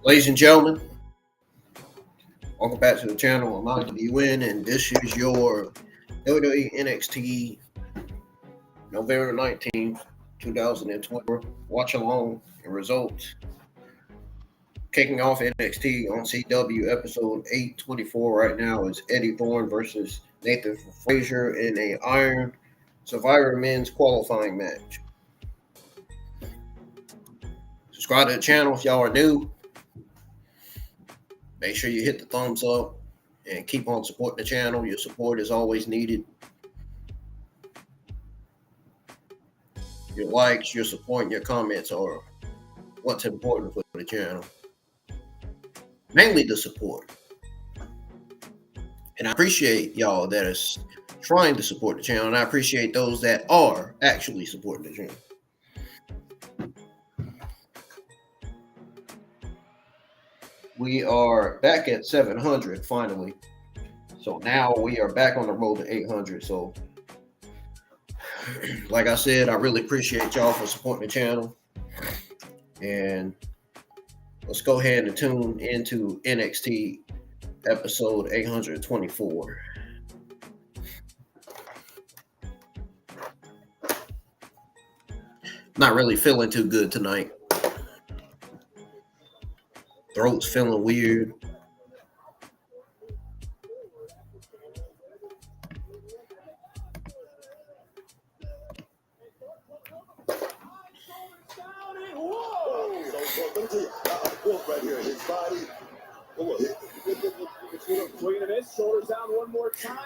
Ladies and gentlemen, welcome back to the channel. I'm Monty D. Wren, and this is your WWE NXT November 19th, 2020 watch along and results. Kicking off NXT on CW episode 824 right now is Eddy Thorpe versus Nathan Frazer in a Iron Survivor Men's qualifying match. Subscribe to the channel if y'all are new. Make sure you hit the thumbs up and keep on supporting the channel. Your support is always needed. Your likes, your support, and your comments are what's important for the channel. Mainly the support. And I appreciate y'all that is trying to support the channel, and I appreciate those that are actually supporting the channel. We are back at 700 finally. So now we are back on the road to 800. So like I said, I really appreciate y'all for supporting the channel. And let's go ahead and tune into NXT episode 824. Not really feeling too good tonight. Throat's feeling weird.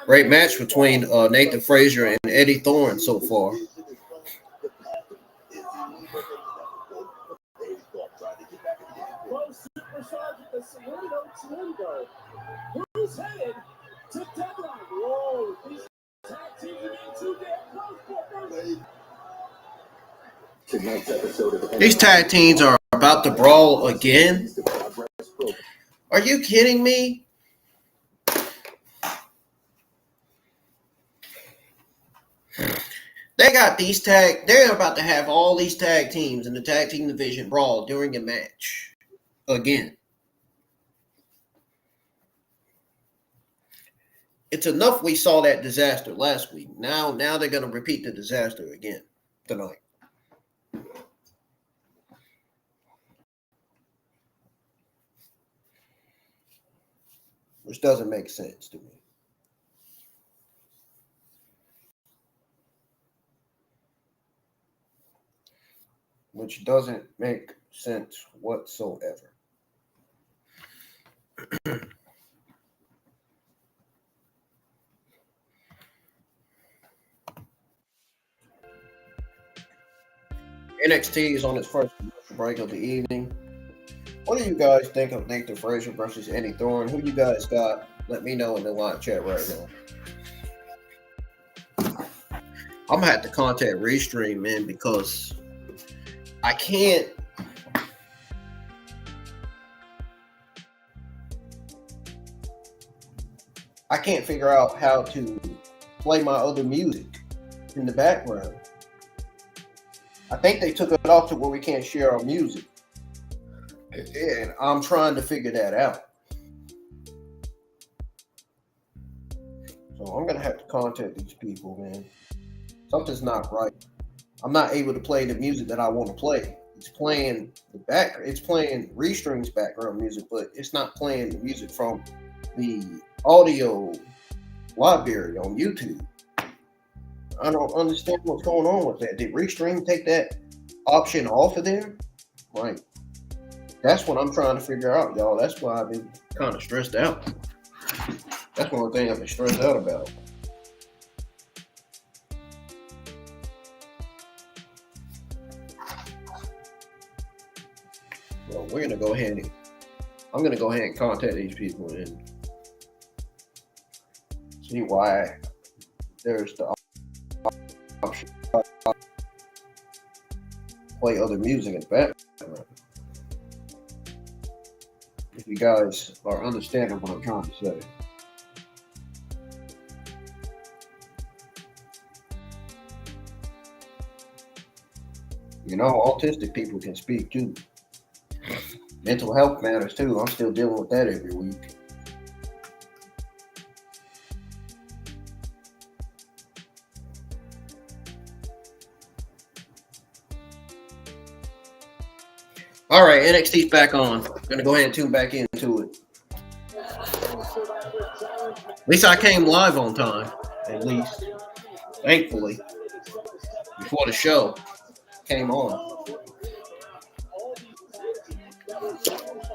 Great match between Nathan Frazer and Eddy Thorpe so far. Who's headed to deadline? Whoa, these tag teams are getting too damn close. These tag teams are about to brawl again. Are you kidding me? They got these they're about to have all these tag teams in the tag team division brawl during a match again. It's enough we saw that disaster last week. Now they're going to repeat the disaster again tonight. Which doesn't make sense to me. Which doesn't make sense whatsoever. NXT is on its first break of the evening. What do you guys think of Nathan Frazer versus Eddy Thorpe? Who you guys got? Let me know in the live chat right now. I'm gonna have to contact Restream, man, because I can't. I can't figure out how to play my other music in the background. I think they took it off to where we can't share our music. And I'm trying to figure that out. So I'm going to have to contact these people, man. Something's not right. I'm not able to play the music that I want to play. It's playing it's playing Restream's background music, but it's not playing the music from the audio library on YouTube. I don't understand what's going on with that. Did Restream take that option off of there? Like, that's what I'm trying to figure out, y'all. That's why I've been kind of stressed out. That's one thing I've been stressed out about. Well, I'm going to go ahead and contact these people and see why there's the option to play other music in the background. If you guys are understanding what I'm trying to say. You know, autistic people can speak too. Mental health matters too. I'm still dealing with that every week. All right, NXT's back on. I'm gonna go ahead and tune back into it. At least I came live on time. At least, thankfully, before the show came on.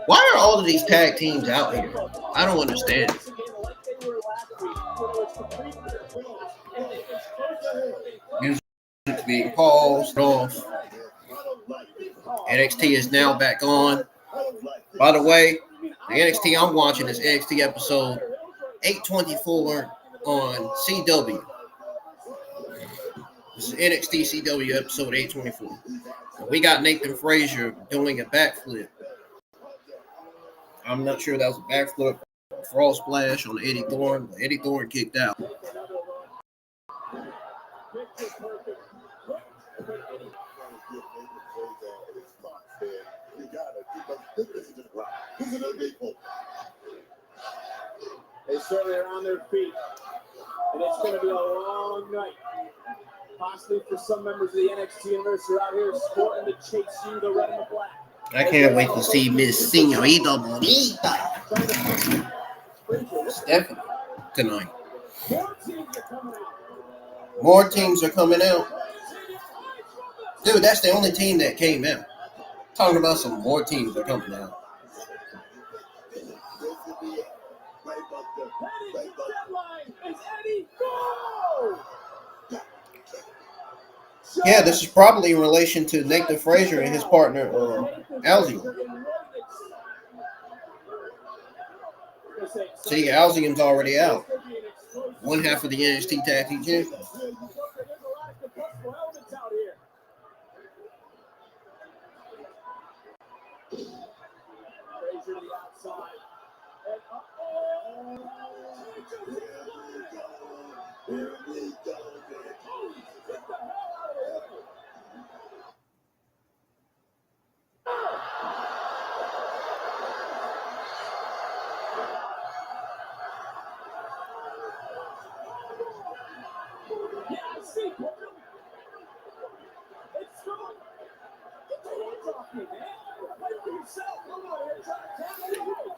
Why are all of these tag teams out here? I don't understand. Music's being paused off. NXT is now back on. By the way, the NXT I'm watching is NXT episode 824 on CW. This is NXT CW episode 824. We got Nathan Frazer doing a backflip. I'm not sure that was a backflip or frog splash on Eddy Thorpe, but Eddy Thorpe kicked out. They certainly are on their feet, and it's going to be a long night. Possibly for some members of the NXT universe who are out here sporting the chase you, the red and the black. I can't wait to see Miss Señorita Bonita Stephanie tonight. More teams are coming out. Dude, that's the only team that came out. Talking about some more teams that are coming out. Yeah, this is probably in relation to Nathan Frazer and his partner, Alzium. See, Alzium's already out. One half of the NXT Tag Team Champions.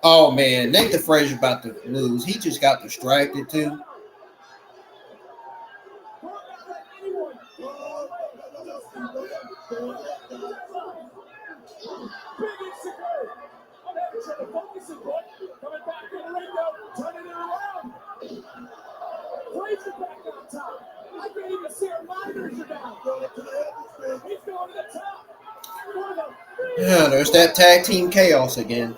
Oh man, Nathan Frazer about to lose. He just got distracted too. Yeah, there's that tag team chaos again.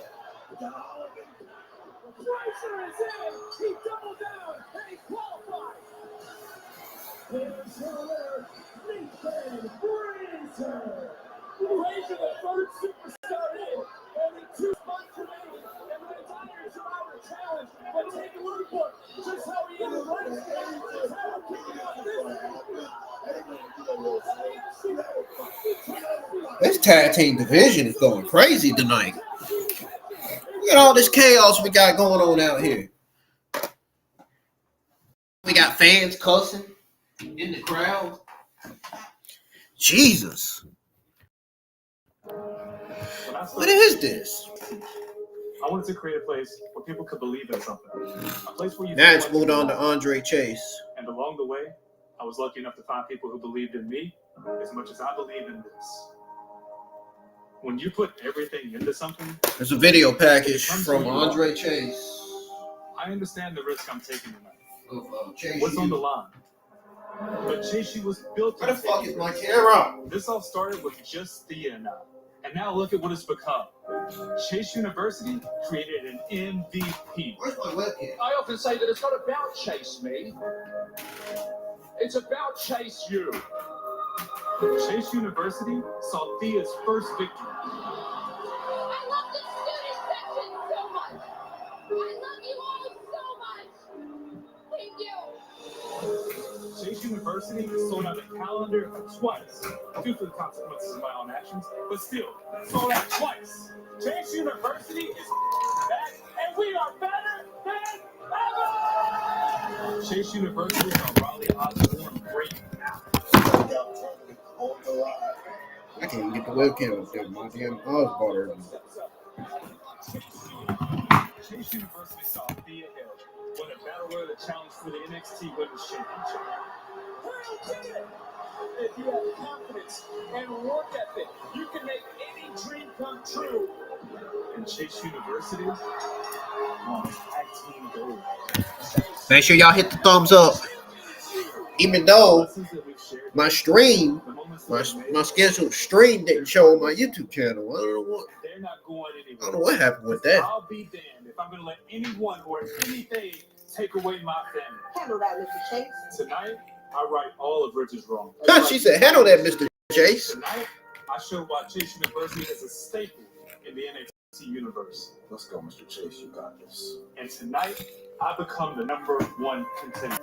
This tag team division is going crazy tonight. Look at all this chaos we got going on out here. We got fans cussing in the crowd. Jesus. What is this? I wanted to create a place where people could believe in something. A place where you now it's moved on to Andre Chase. And along the way, I was lucky enough to find people who believed in me as much as I believe in this. When you put everything into something, there's a video package from Andre Chase. I understand the risk I'm taking tonight. Chase What's on the line? But Chase was built. Where the fuck is my camera? This all started with just Thea and I. And now look at what it's become. Chase University created an MVP. Where's my webcam? I often say that it's not about chase me. It's about chase you. Chase University saw Thea's first victory. I love the student section so much. I love you all so much. Thank you. Chase University sold out a calendar twice due to the consequences of my own actions, but still sold out twice. Chase University is back, and we are better than ever! Chase University is on Raleigh Osborne great now. I can't even get the webcam up there. My damn eyes bothering me. Chase University saw Thea Hill win a battle royal challenge for the NXT Women's Championship. If you have confidence and work ethic, you can make any dream come true. And Chase University wants tag team gold. Make sure y'all hit the thumbs up. Even though my stream, my scheduled stream didn't show on my YouTube channel. I don't know what happened with that. I'll be damned if I'm going to let anyone or anything take away my family. Handle that, Mr. Chase. Tonight, I right all of Richard's wrong. She said, handle that, Mr. Chase. Tonight, I show why Chase University is a staple in the NXT universe. Let's go, Mr. Chase. You got this. And tonight, I become the #1 contender.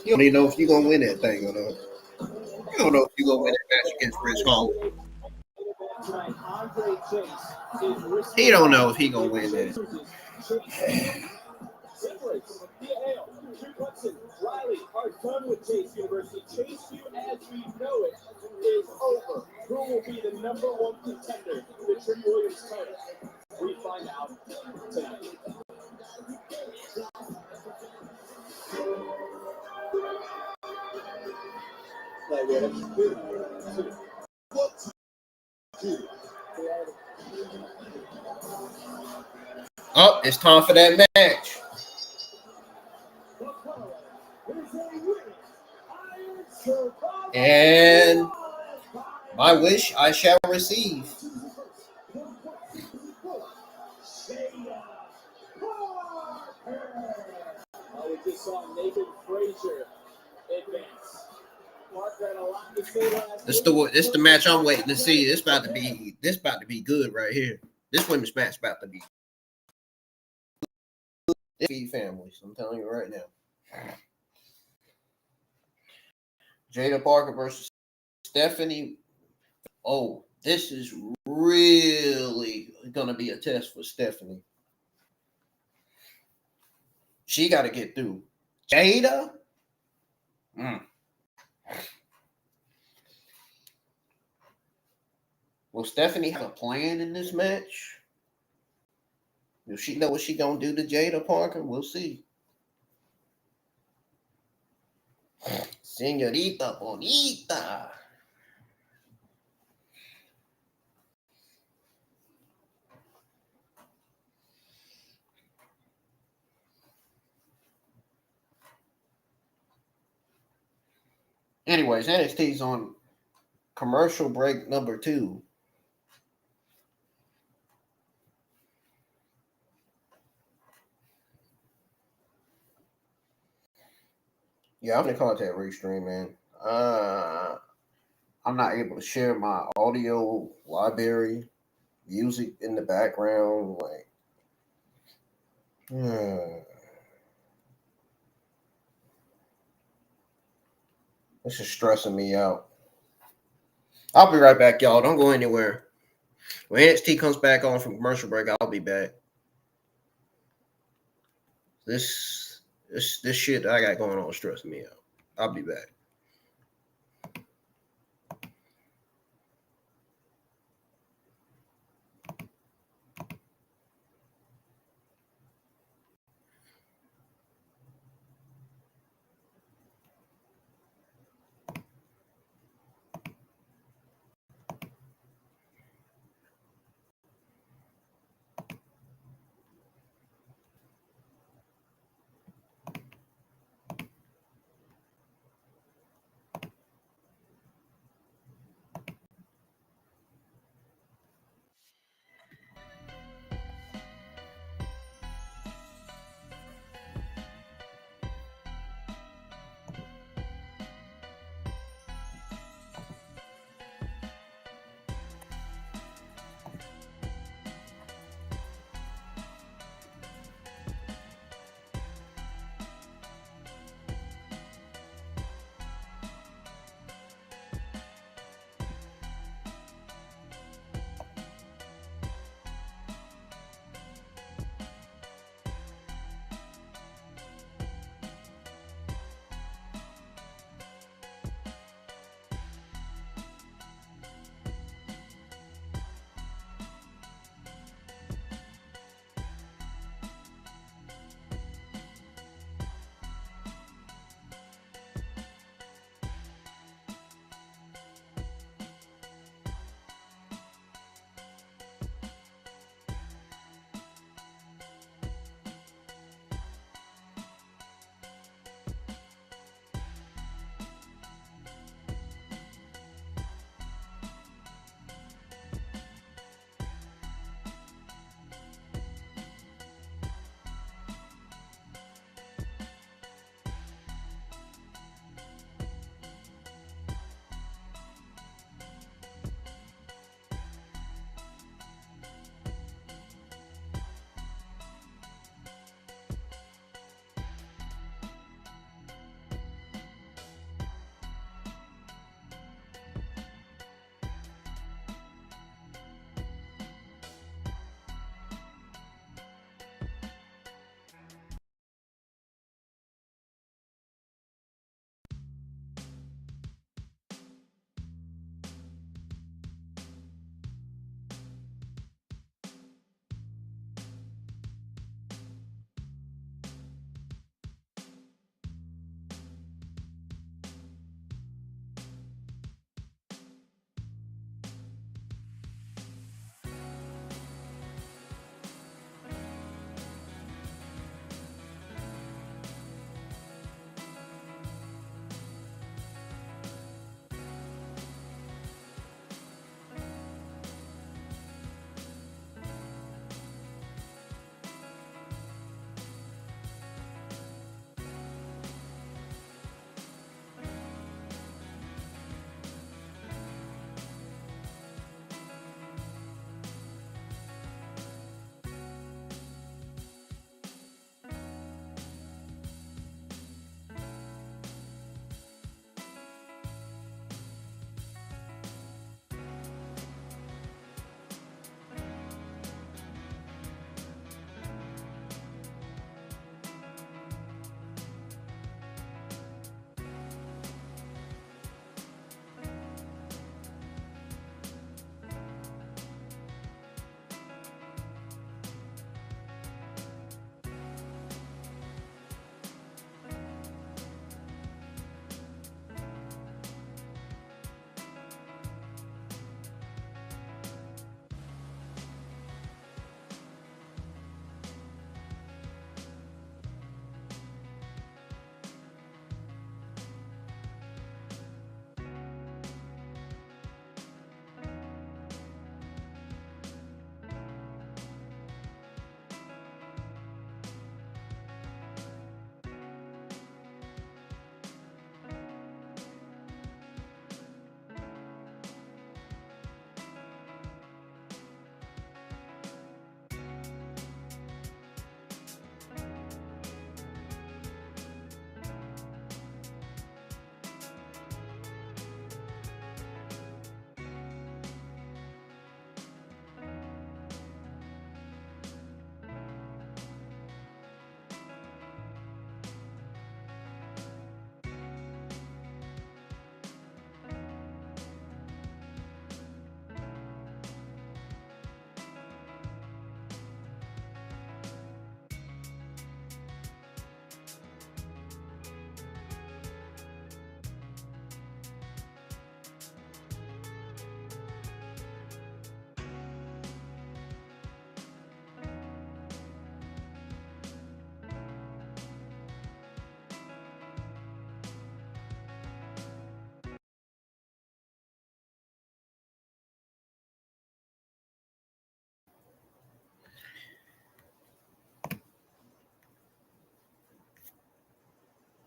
You don't even know if you're going to win that thing or not. You don't know if you're going to win that match against Rich Hall. He don't know if he's going to win that. Riley are done with Chase University. Chase U as we know it is over. Who will be the #1 contender for the Trick Williams title? We find out tonight. Oh, it's time for that match. And my wish I shall receive. We just saw Nathan Frazer advance. Parker had a lot to say last This the match I'm waiting to see. This about to be good right here. This women's match about to be families. I'm telling you right now. Jaida Parker versus Stephanie. Oh, this is really gonna be a test for Stephanie. She got to get through. Jada. Will Stephanie have a plan in this match? Does she know what she gonna do to Jaida Parker? We'll see. Señorita Bonita. Anyways, NXT's on commercial break number 2. Yeah, I'm gonna contact Restream, man. I'm not able to share my audio library, music in the background, like. This is stressing me out. I'll be right back, y'all. Don't go anywhere. When NXT comes back on from commercial break, I'll be back. This shit that I got going on is stressing me out. I'll be back.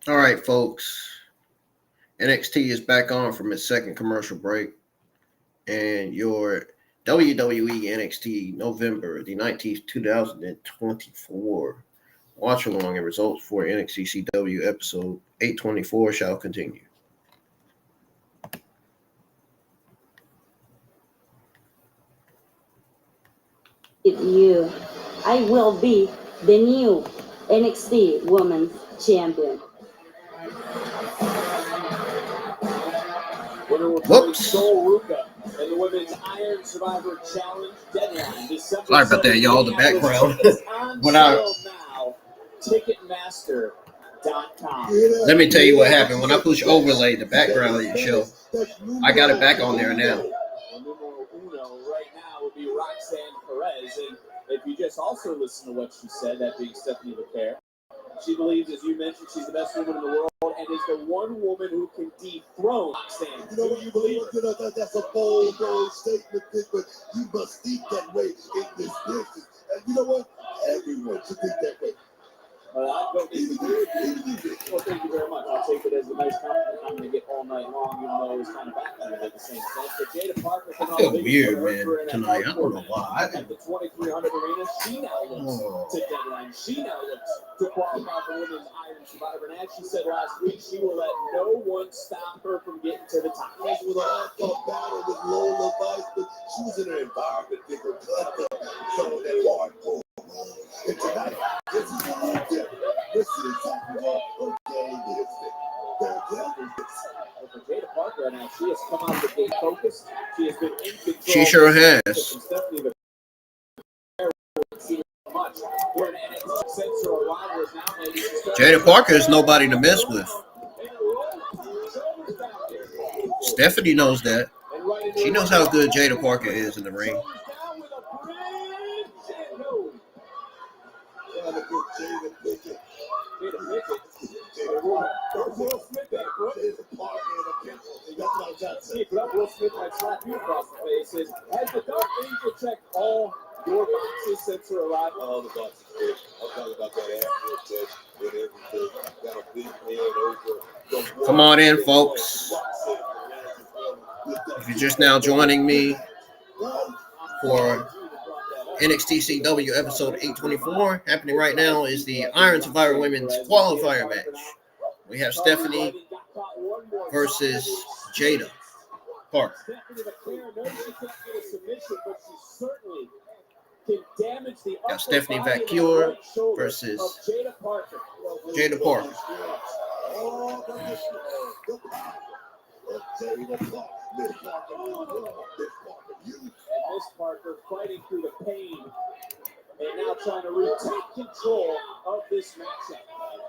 All right, folks. NXT is back on from its second commercial break, and your WWE NXT November the 19th, 2024 watch along and results for NXT CW episode 824 shall continue. With you, I will be the new NXT Women's Champion. Whoops. And the Women's Iron Survivor Challenge deadline, December Sorry about that, y'all. The background. When Ticketmaster.com. Let me tell you what happened. When I push overlay, the background didn't show. I got it back on there now. Numero uno right now would be Roxanne Perez. And if you just also listen to what she said, that being Stephanie Vaquer, she believes, as you mentioned, she's the best woman in the world and is the one woman who can dethrone Roxanne. You know, you believe that's a bold statement, but you must think that way in this business. And you know what? Everyone should think that way. I don't disagree with you. Well, thank you very much. I'll take it as a nice compliment. I'm going to get all night long, even though it was kind of backhanded at the same sense. But Jaida Parker I feel weird, man, tonight. I don't know why. At the 2300 arena, she now looks to deadline. She now looks to qualify for Women's Iron Survivor. And as she said last week, she will let no one stop her from getting to the top. This was an all-star battle with Lola Vice, but she was in an environment different, some of that hardcore. And tonight, this is a little different. Let's see exactly what Jade is. For Jaida Parker, now she has come out the gate focused. She has been in control. She sure has. Jaida Parker is nobody to mess with. Stephanie knows that. She knows how good Jaida Parker is in the ring. Will Smith might slap you across the face. Has the Dark Angel checked all your boxes since her arrival? All the boxes. I'll talk about that after test and everything. Got a big head over. Come on in, folks. If you're just now joining me for NXT CW episode 824, happening right now is the Iron Survivor Women's Qualifier match. We have Stephanie versus Jaida Parker. Got Stephanie Vaquer versus Jaida Parker. Miss Parker fighting through the pain and now trying to retake control of this matchup.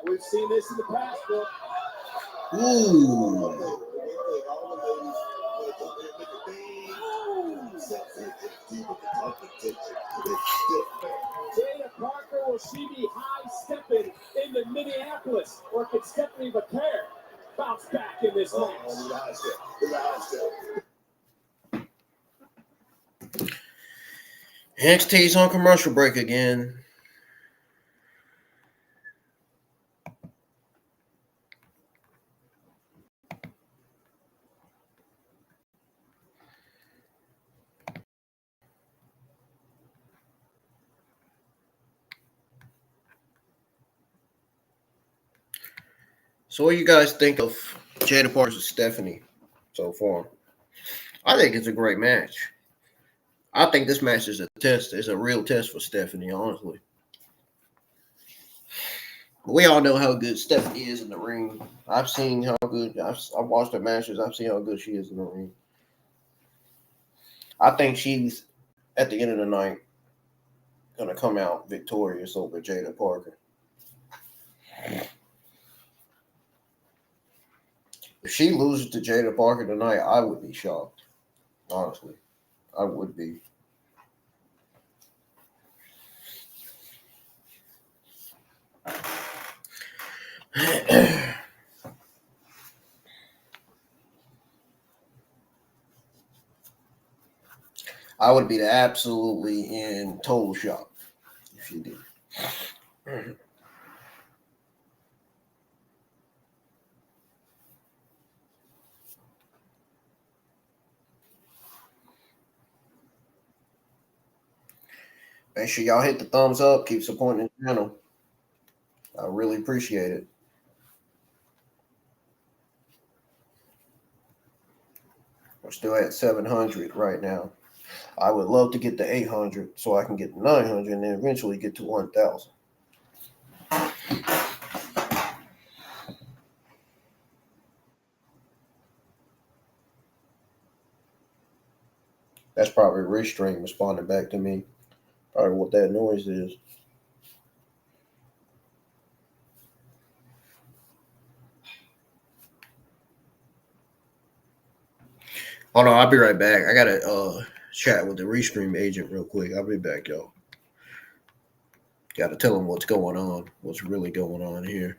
We've seen this in the past, Bill. Ooh. Jaida Parker, will she be high-stepping into Minneapolis? Or can Stephanie Vaquer bounce back in this match? NXT's on commercial break again. So what do you guys think of Jaida Parker versus Stephanie so far? I think it's a great match. I think this match is a test. It's a real test for Stephanie, honestly. We all know how good Stephanie is in the ring. I've seen how good. I've watched her matches. I've seen how good she is in the ring. I think she's, at the end of the night, going to come out victorious over Jaida Parker. If she loses to Jaida Parker tonight, I would be shocked. Honestly, I would be. I would be absolutely in total shock if she did. Make sure y'all hit the thumbs up. Keep supporting the channel. I really appreciate it. We're still at 700 right now. I would love to get to 800 so I can get to 900 and then eventually get to 1,000. That's probably Restream responding back to me. Probably what that noise is. Hold on, I'll be right back. I gotta chat with the Restream agent real quick. I'll be back, y'all. Gotta tell him what's going on, what's really going on here.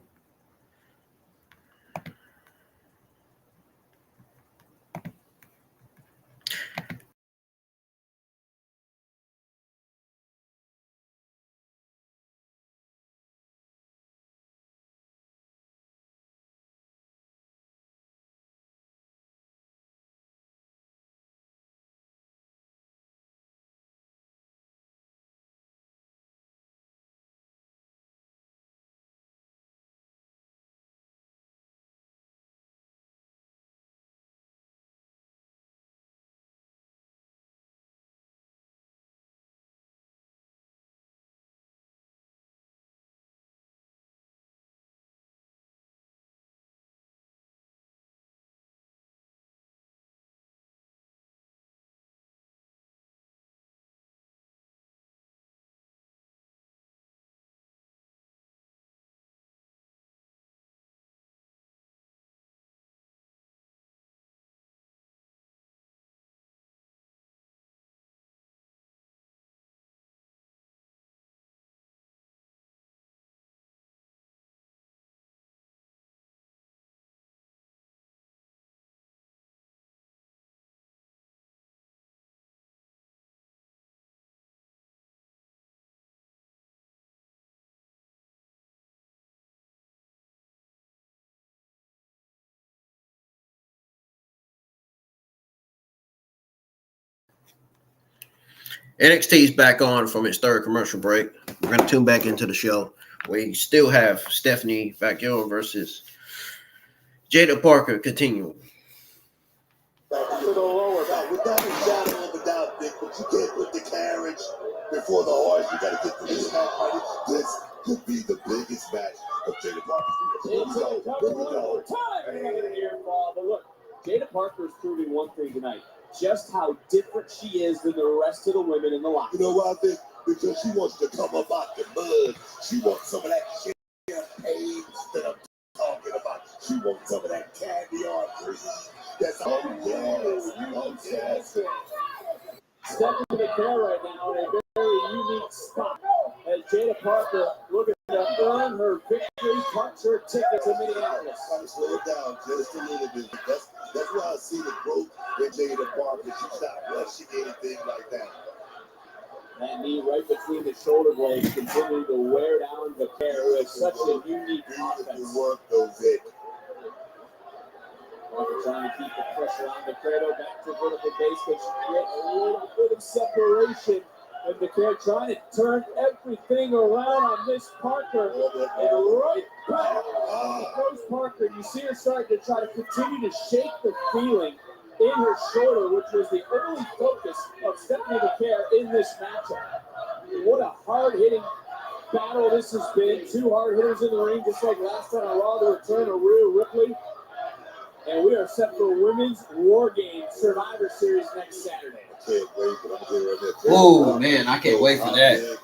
NXT's back on from its third commercial break. We're going to tune back into the show. We still have Stephanie Vaquer versus Jaida Parker continuing. Back to the lower back. Without a shadow of a doubt, Vic, but you can't put the carriage before the horse. You got to get through this match, buddy. This could be the biggest match of Jaida Parker's career. Here we go. But look, Jaida Parker is proving one thing tonight. Just how different she is than the rest of the women in the locker. You know why, Vic? Because she wants to come up out the mud. She wants some of that champagne that I'm talking about. She wants some of that caviar cream. That's all. Yes. Stepping to the care right now in a very unique spot as Jaida Parker looking to earn her victory, punch her ticket to Minneapolis. Try to slow it down just a little bit. That's why I see the growth in Jaida Parker. She's not rushing anything like that. That knee right between the shoulder blades continuing to wear down Vaquer, who has such a unique offense. Work those Vic. Parker trying to keep the pressure on Vaquer, back to vertical base, but she get a little bit of separation. And Vaquer trying to turn everything around on Miss Parker. And right back goes Parker. You see her starting to try to continue to shake the feeling in her shoulder, which was the early focus of Stephanie Vaquer in this matchup. What a hard-hitting battle this has been. Two hard hitters in the ring, just like last time on Raw, the return of Rhea Ripley. And we are set for Women's War Games Survivor Series next Saturday. Oh, man, I can't wait for that.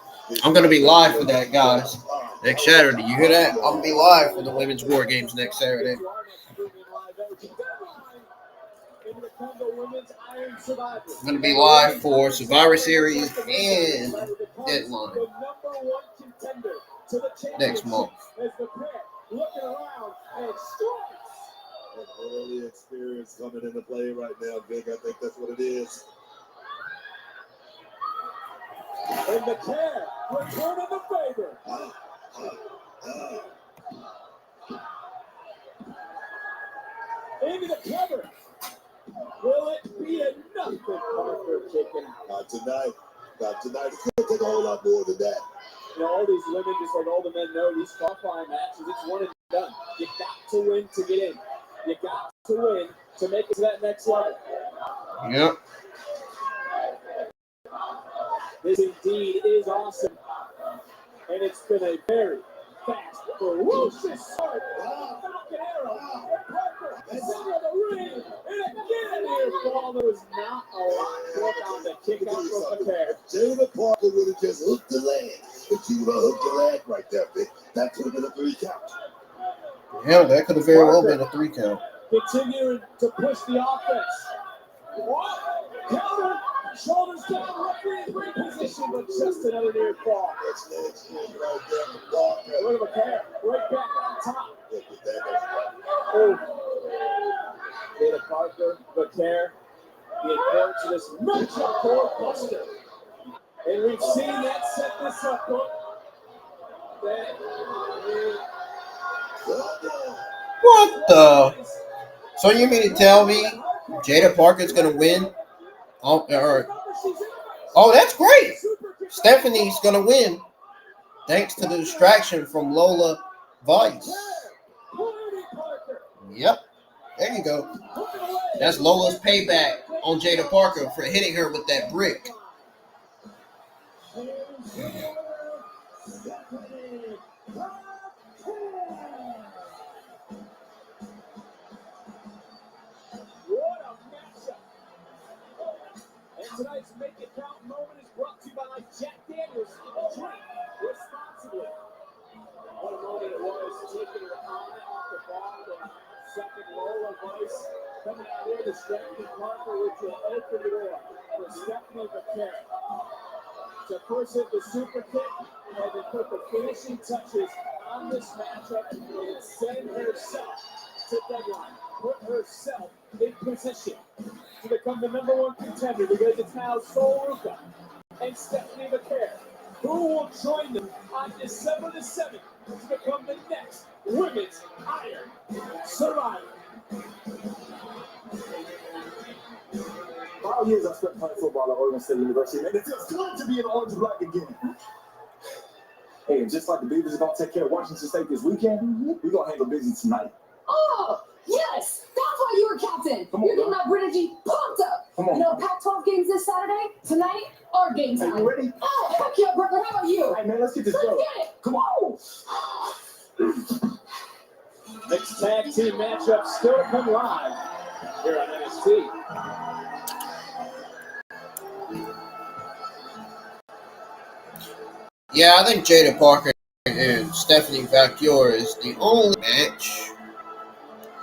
I'm going to be live for that, guys. Next Saturday. You hear that? I'm going to be live for the Women's War Games next Saturday. I'm going to be live for Survivor Series and Deadline next month. An early experience coming into play right now, Vic. I think that's what it is. And Vaquer returning the favor. Into the cover. Will it be enough for Parker kicking out? Not tonight. Not tonight. It's going to take a whole lot more than that. You know, all these women, just like all the men know, these qualifying matches, it's one and done. You got to win to get in. You got to win to make it to that next level. Yep. This indeed is awesome. And it's been a very fast, ferocious start. Falcon Arrow, and Parker, center of the ring, and again a near fall. There was not a lot built on the kick out from Vaquer. Jaida Parker would have just hooked the leg. If she would have hooked the leg right there, Vic, that could have been a 3 count. Hell, that could have very well been a 3 count. Continuing to push the offense. What? Counter, shoulders down, referee in great position, but just another near fall. That's leg swing right there from Parker. Look at Vaquer, right back on top. Oh. Jaida Parker, Vaquer, the importance of this matchup for Buster. And we've seen that set this up. What the? So you mean to tell me Jaida Parker's gonna win? Oh, that's great. Stephanie's gonna win thanks to the distraction from Lola Vice. Yep. There you go. That's Lola's payback on Jaida Parker for hitting her with that brick. Tonight's Make It Count moment is brought to you by Jack Daniels. Drink responsibly. What a moment it was, taking her on off the ball. The second Lola Vice coming out here, distracting Parker, which will open the door for Stephanie Vaquer to first hit the super kick and then put the finishing touches on this matchup and send herself to deadline. Put herself in position to become the number 1 contender, because it's now Sol Ruca and Stephanie Vaquer who will join them on December the 7th to become the next Women's Iron Survivor. 5 years I spent playing football at Oregon State University, and it feels good to be in orange and black again. Hey, and just like the Beavers are going to take care of Washington State this weekend, we're going to handle business tonight. Oh, yes! That's why you were captain. Come on, You're getting that Brittany pumped up. Come on. You know, Pac-12 games this Saturday, tonight, or game time. Are you ready? Oh, heck yeah, brother. How about you? Hey, man, let's get this Let's going. get it. Come on. Next tag team matchup still to come live here on NXT. Yeah, I think Jaida Parker and Stephanie Vaquer is the only match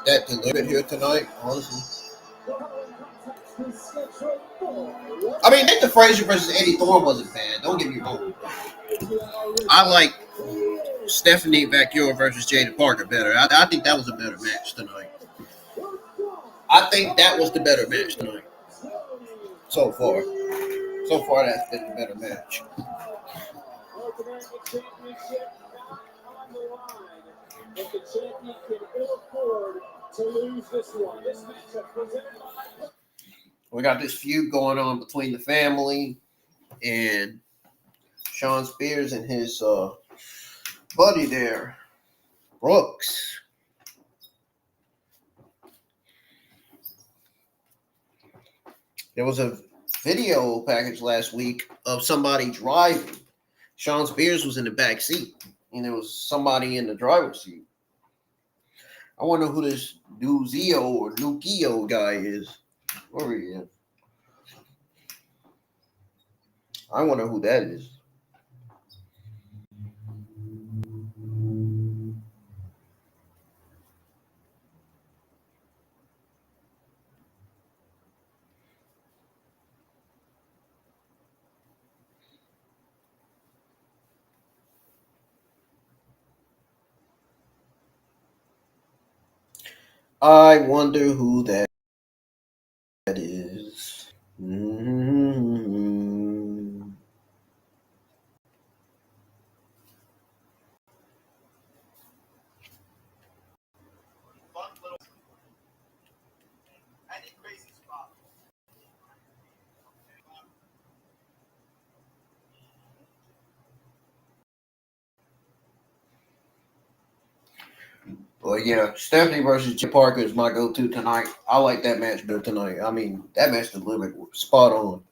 that delivered here tonight, honestly. I mean, the Frazer versus Eddy Thorpe wasn't bad. Don't get me wrong. I like Stephanie Vaquer versus Jaida Parker better. I think that was a better match tonight. I think that was the better match tonight. So far. So far, that's been the better match. North American Championship not on the line, but the champion can ill afford to lose this one. This matchup presented by... We got this feud going on between the family and Shawn Spears and his buddy there, Brooks. There was a video package last week of somebody driving. Shawn Spears was in the back seat, and there was somebody in the driver's seat. I wonder who this Nuzio or Nukio guy is. Where he is? I wonder who that is. I wonder who that is. Mm-hmm. Well, yeah, Stephanie versus Jaida Parker is my go-to tonight. I like that match better tonight. I mean, that match delivered spot on.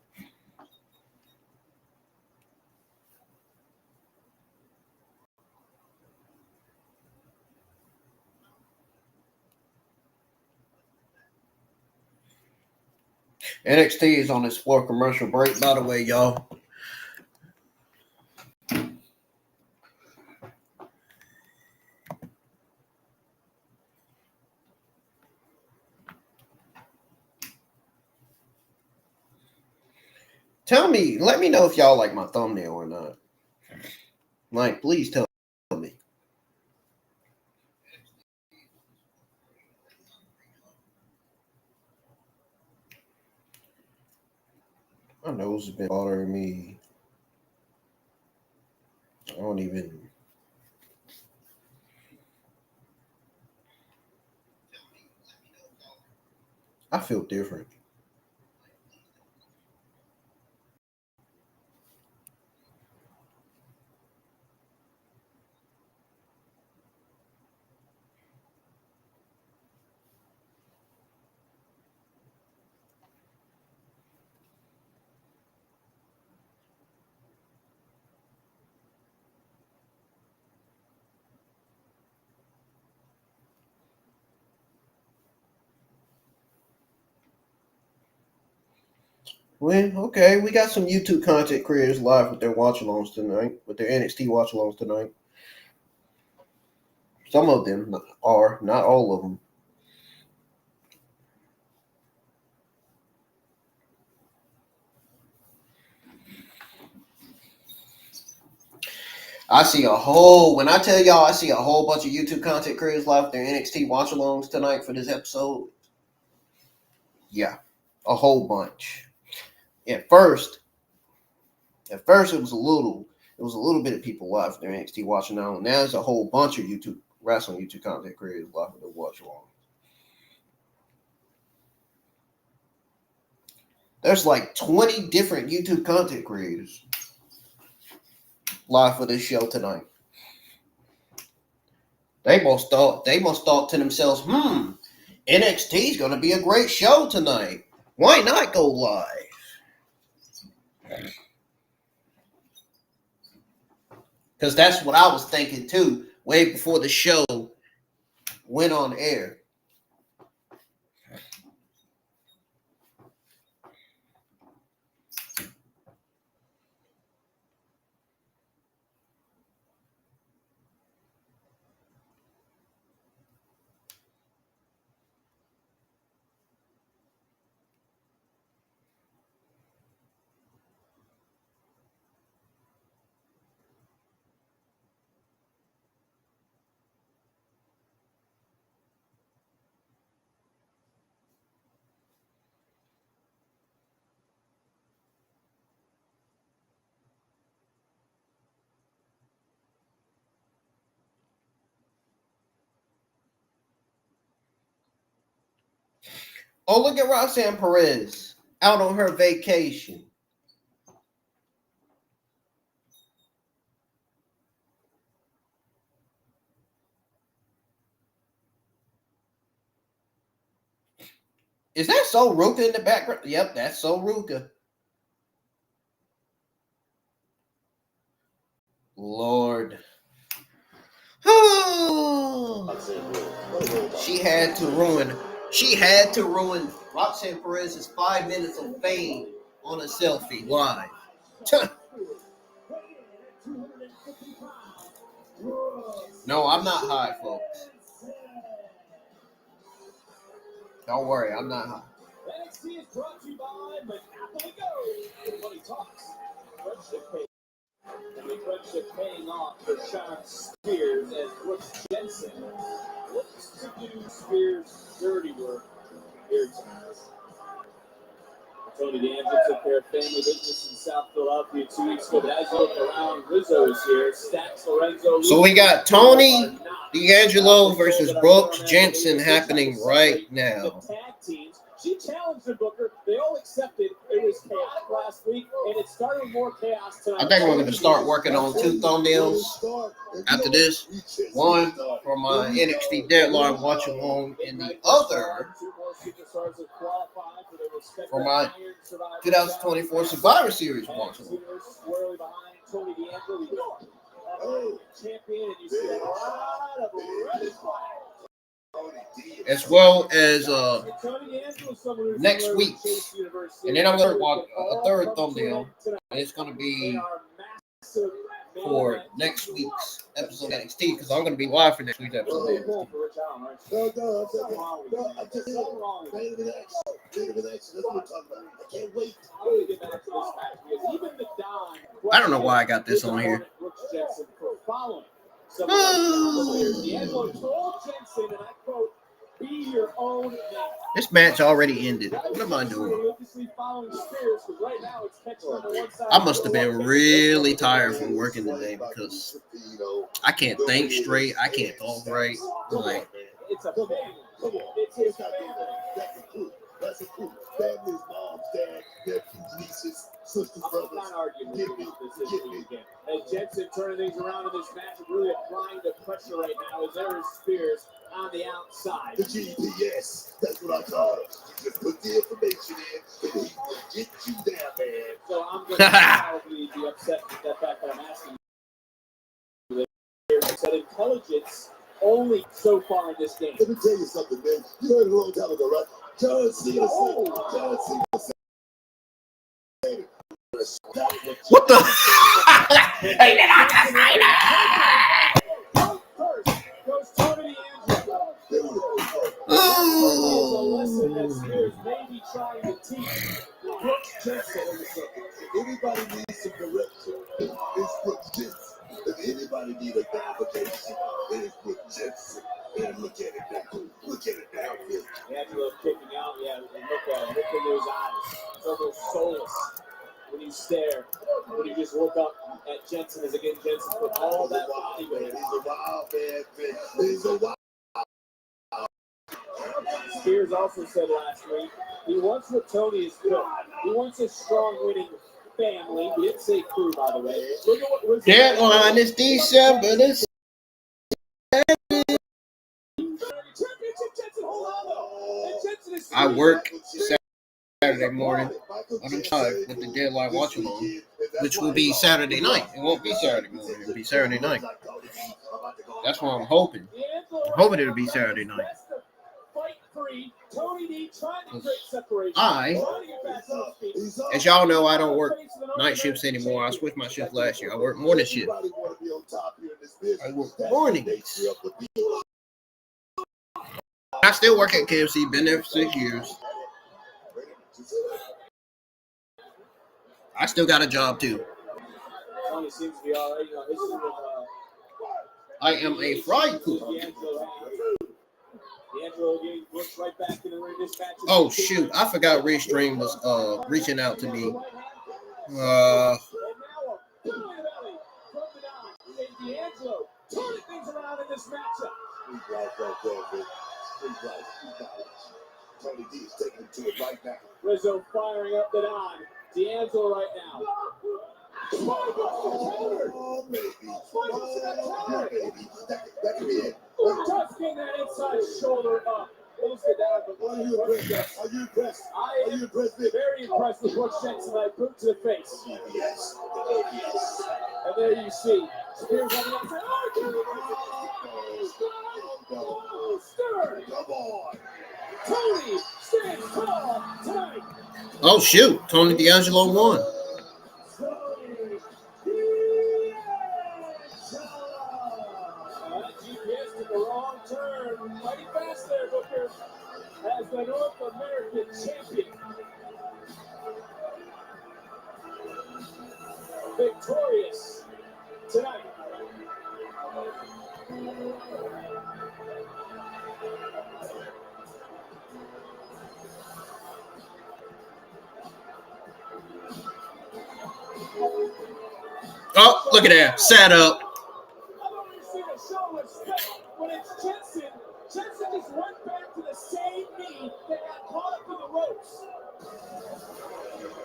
NXT is on its 4th commercial break, by the way, y'all. Let me know if y'all like my thumbnail or not. Like, please tell me. My nose has been bothering me. I feel different. Well, okay, we got some YouTube content creators live with their watch-alongs tonight, with their NXT watch-alongs tonight. Some of them are, not all of them. When I tell y'all I see a whole bunch of YouTube content creators live with their NXT watch-alongs tonight for this episode. Yeah, a whole bunch. At first it was a little bit of people live with their NXT watching along. Now there's a whole bunch of wrestling YouTube content creators live with their watch-along. There's like 20 different YouTube content creators live for this show tonight. They must thought to themselves, NXT is going to be a great show tonight. Why not go live? Because that's what I was thinking too, way before the show went on air. Oh, look at Roxanne Perez out on her vacation. Is that So Ruka in the background? Yep, that's So Ruka. Lord. She had to ruin Roxanne Perez's 5 minutes of fame on a selfie live. No, I'm not high, folks. Don't worry, I'm not high. NXT is brought to you by Monopoly Go. Money talks. Friendship paying off for Shawn Spears as Brooks Jensen looks to do Spears' dirty work here tonight. Tony D'Angelo took care of family business in South Philadelphia 2 weeks ago, but as you look around, Rizzo's here. Stacks Lorenzo. So we got Tony D'Angelo versus Brooks Jensen happening right now. The tag teams. She challenged the Booker. They all accepted. It was chaotic last week, and it started more chaos tonight. I think we're going to start working on 2 thumbnails after this, one for my NXT Deadline watch along, and the other for my 2024 Survivor Series watch along. As well as next week's, and then I'm going to watch a third thumbnail, and it's going to be for next week's episode of NXT, because I'm going to be live for next week's episode of NXT. I don't know why I got this on here. This match already ended. What am I doing? I must have been really tired from working today because I can't think straight. I can't talk right. Like, That's a crew. Families, moms, dad, nephews, nieces, sisters, brothers. I'm not arguing with this again. As Jensen turning things around in this match and really applying the pressure right now as there is Spears on the outside. The GPS, that's what I call it. You just put the information in and he will get you down, man. So I'm going to probably be upset with that fact that I'm asking you. That intelligence only so far in this game. Let me tell you something, man. You heard it a long time ago, right? John Cena said. what the? Hey, anybody needs some direction, it's for Jensen. If anybody needs a clarification, it's for Jensen. And look at it now. Look at it now. Angela's kicking out. Yeah, look at him. Look in those eyes. It's almost soulless when you stare. When you just look up at Jensen as again Jensen put all that body weight. He's a wild man. He's a wild. Spears also said last week he wants what Tony is good. He wants a strong winning family. We didn't say crew, by the way. Look at what Deadline is December. This I work Saturday morning on the time with the Deadline watch along, which will be Saturday night. It won't be Saturday morning. It'll be Saturday night. That's what I'm hoping. I'm hoping it'll be Saturday night. As y'all know, I don't work night shifts anymore. I switched my shift last year. I work morning shift. I work mornings. I still work at KFC. Been there for 6 years. I still got a job too. I am a fry cook. Oh shoot! I forgot Restream was reaching out to me. Tony D is taking him to it right now. Rizzo firing up the Don. D'Angelo right now. Oh, baby. Oh, baby. That can be it. Just getting that inside shoulder up. Are you impressed? Are you impressed? Are you impressed? Very impressed with what Jensen like boot to the face. Yes. And there you see. Spears on the outside. Oh, Stern. Come on. Tony stands tall tonight. Oh shoot! Tony D'Angelo won. GPS took a wrong turn. Mighty fast there, Booker. As the North American Champion. Victorious tonight. Oh, look at that. Set up. I've already seen a show respect when it's Jensen. Jensen just went back to the same knee that got caught up in the ropes.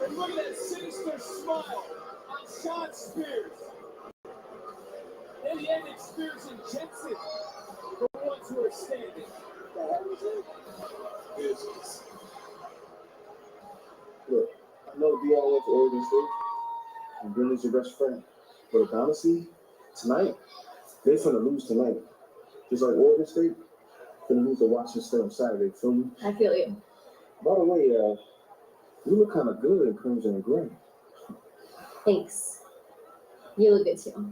And look at that sinister smile on Shawn Spears. and the end, it's Spears and Jensen, the ones who are standing. The hell is it? Business. Look, I know Dion went to Oregon State, and Brendan's your best friend. But honestly, tonight, they're finna lose tonight. Just like Oregon State, finna lose to Washington State on Saturday, feel me? I feel you. By the way, you look kind of good in crimson and gray. Thanks. You look good too.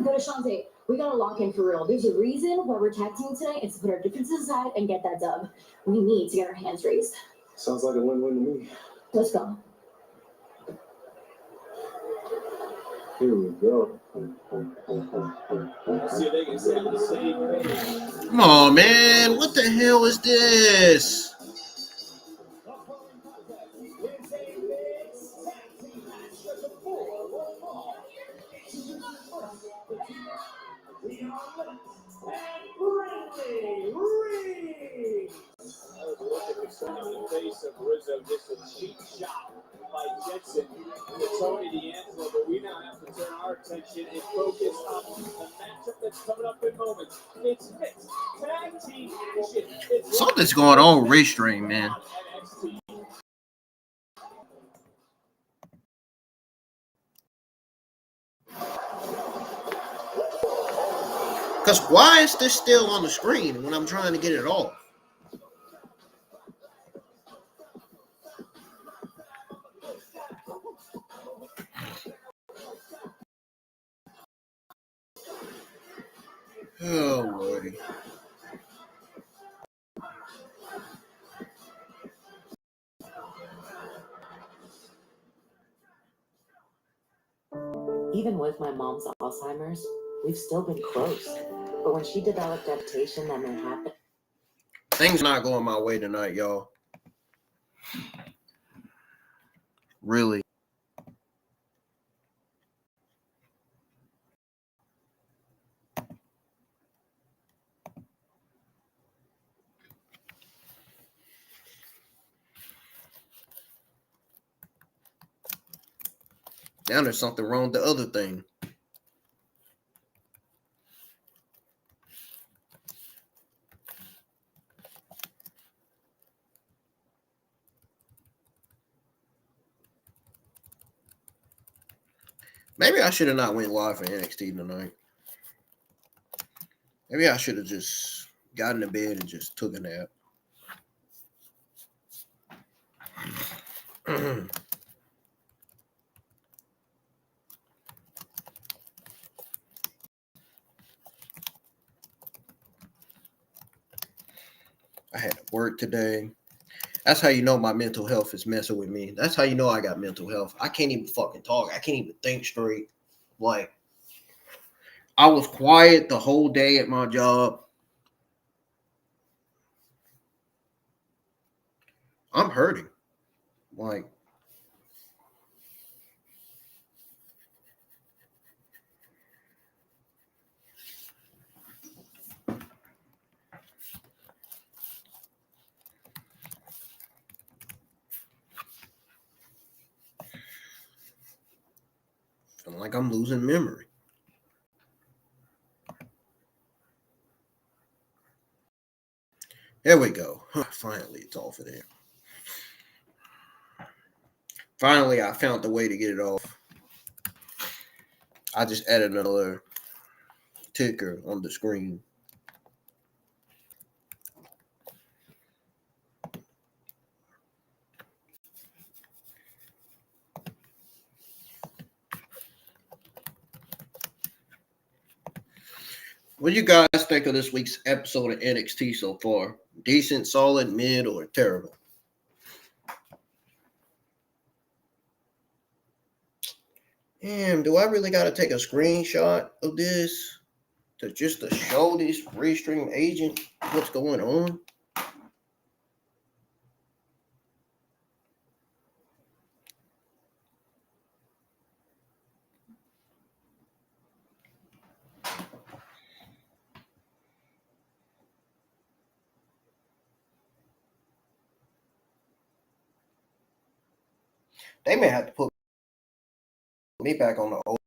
Go to Shantae. We gotta lock in for real. There's a reason why we're tag teaming tonight. It's to put our differences aside and get that dub. We need to get our hands raised. Sounds like a win-win to me. Let's go. Here we go. Let's see if they can stay on the same page. Come on, man. What the hell is this? The following contest is a mixed tag team match for the 4-1 ball. Leon and Brandy Reed. I was looking concern on the face of Rizzo, just a cheap shot by Jensen to Tony D'Angelo, but we now have to turn our attention and focus on the matchup that's coming up in moments. It's mixed tag team action. It's Something's going on with Restream, man. NXT. Because why is this still on the screen when I'm trying to get it off? Oh, Lordy. Even with my mom's Alzheimer's, we've still been close. But when she developed adaptation that may happen. Things not going my way tonight, y'all. Really. Now there's something wrong with the other thing. Maybe I should have not went live for NXT tonight. Maybe I should have just gotten to bed and just took a nap. I had to work today. That's how you know my mental health is messing with me. That's how you know I got mental health. I can't even fucking talk. I can't even think straight. Like, I was quiet the whole day at my job. I'm hurting. Like, feeling like I'm losing memory. There we go. Finally, it's off of there. Finally, I found the way to get it off. I just added another ticker on the screen. What do you guys think of this week's episode of NXT so far? Decent, solid, mid, or terrible? Damn, do I really got to take a screenshot of this to show this Restream agent what's going on? They may have to put me back on the old.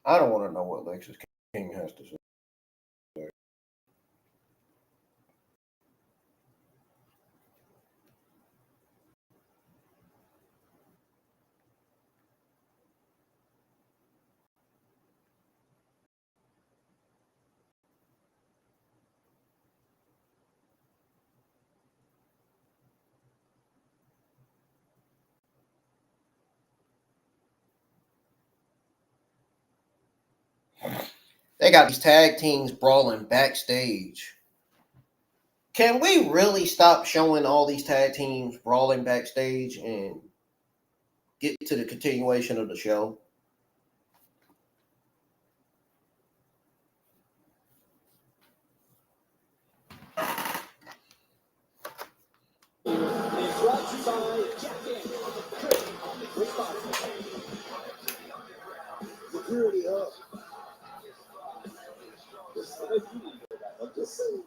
I don't want to know what Lexus King has to say. They got these tag teams brawling backstage. Can we really stop showing all these tag teams brawling backstage and get to the continuation of the show? Security up. I'm just saying.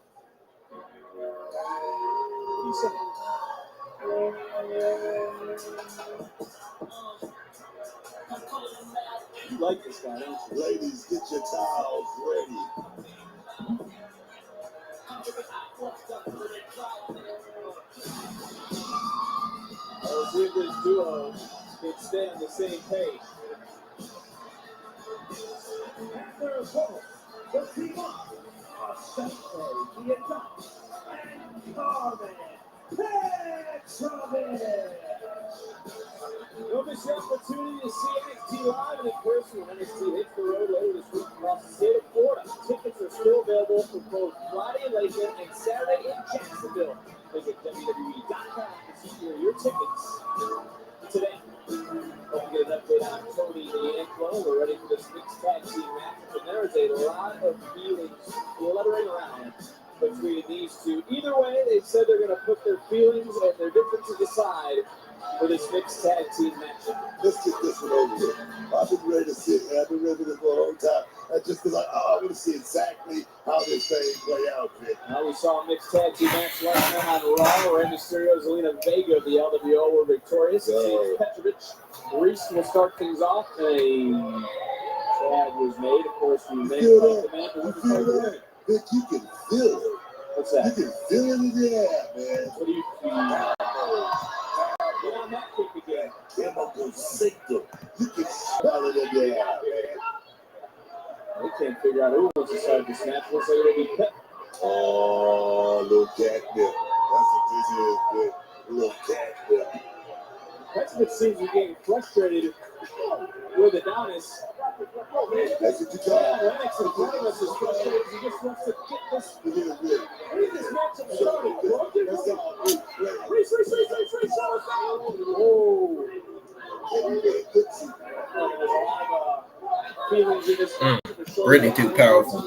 You like this guy, don't you? Ladies, get your towels ready. Let's see if this duo can stay on the same page. And their opponents, the team up, are Sinclair, the Adopt, and Carmen Petrovic. Don't miss the opportunity to see NXT live and in person when NXT hits the road later this week across the state of Florida. Tickets are still available for both Friday in Lakeland and Saturday in Jacksonville. Visit WWE.com to secure your tickets today. Hope you get an update on Tony D'Angelo. We're ready for this mixed tag team match, and there is a lot of feelings fluttering around between these two. Either way, they said they're going to put their feelings and their differences aside for this mixed tag team match. Let's get this one over with. I've been ready to sit here. I've been ready for this for a long time. That's just because I want to see exactly how this thing play out, Vic. Now we saw a mixed tag team match last night on Raw, where Rey Mysterio, Zelina Vega of the LWO were victorious. James Petrovic, Reese will start things off. A tag was made, of course. We made the man. You feel that? Vic, you can feel it. What's that? You can feel it in the air, man. What do you feel? Get on that kick again. Chemical signal. You can smell it in the air, man. They can't figure out who wants to start this match. Looks like it'll be Pep. Oh, little catnip. That's what this is, Vic. Little catnip. Petrovic seems to be getting frustrated with Adonis. That's what you got. Lennox in front of us is frustrated. He just wants to get this. Get this matchup started. That's all. Reese. Oh. There's a lot of feelings in this match. Really too powerful.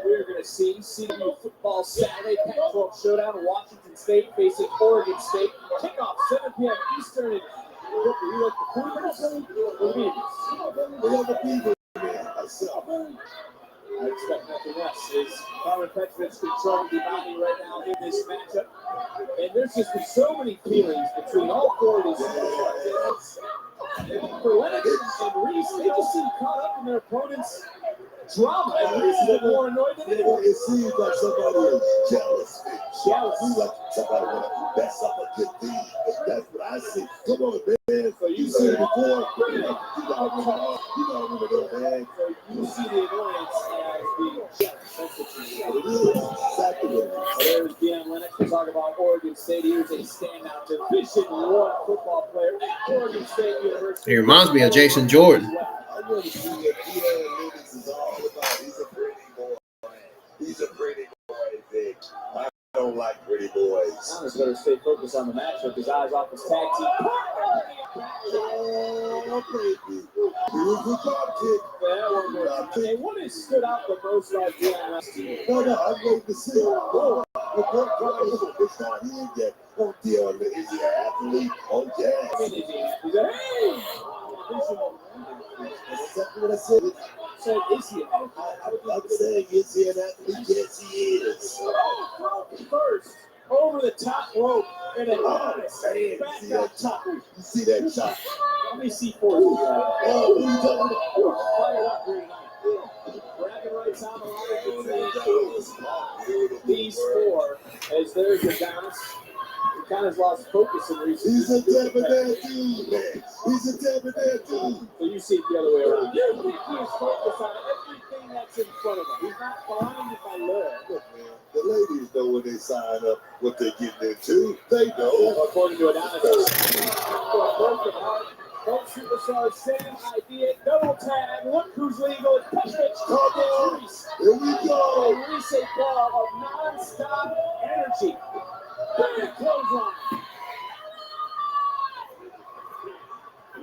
We're going to see CW Football Saturday, Pac-12 Showdown in Washington State facing Oregon State. Kickoff 7 p.m. Eastern. You like the Cougars or the Beavers? We have the Beavers, man. Myself. I expect nothing less. Is Carmen Petrovic controlling the body right now in this matchup? And there's just been so many feelings between all four of these guys. For Lennox and Reese, they just seem caught up in their opponents' drama. And Reese is more annoyed than anyone. It seems like somebody is jealous. It seems like somebody want to mess up a good thing. That's what I see. Come on, man. So You seen it before? You know, man. So you see the annoyance as being jealous. That's what you see. It is. Exactly. There's Deion Lennox. We'll talk about Oregon State. He was a standout Division I football player at Oregon State University. He reminds me of Jason Jordan. I want to see what Deion Lennox is all about. He's a pretty boy. He's a pretty boy, Vic. I don't like pretty boys. Thomas better stay focused on the matchup. His eyes off his tag team. Oh, baby. Here's the drop kick. And what has stood out the most about Deion Lennox? No, I'm waiting to see. Oh, it's not in yet. Oh, Deion, is he an athlete? Oh, yeah. He's like, hey! That's exactly what I said. So is he an athlete? I'm saying, is he an athlete? Yes, he is. First, over the top rope and then Adonis Man, back see on that top. chop? You see that chop? Let me see for you. Oh, who you talking about? Fired up here tonight. Bragging rights on the line between these four as there's Adonis. He kind of lost focus in recent He's a debonair dude, man. He's a debonair dude. So you see it the other way around. You think he is focused on everything that's in front of him. He's not blinded by love. Look, man, the ladies know when they sign up what they're getting into. They know. According to Adonis, both superstars, same idea, double tag. Look who's legal. It's Perez. Come on. Reese. Here we go. And Reese a ball of non-stop energy. Big clothesline.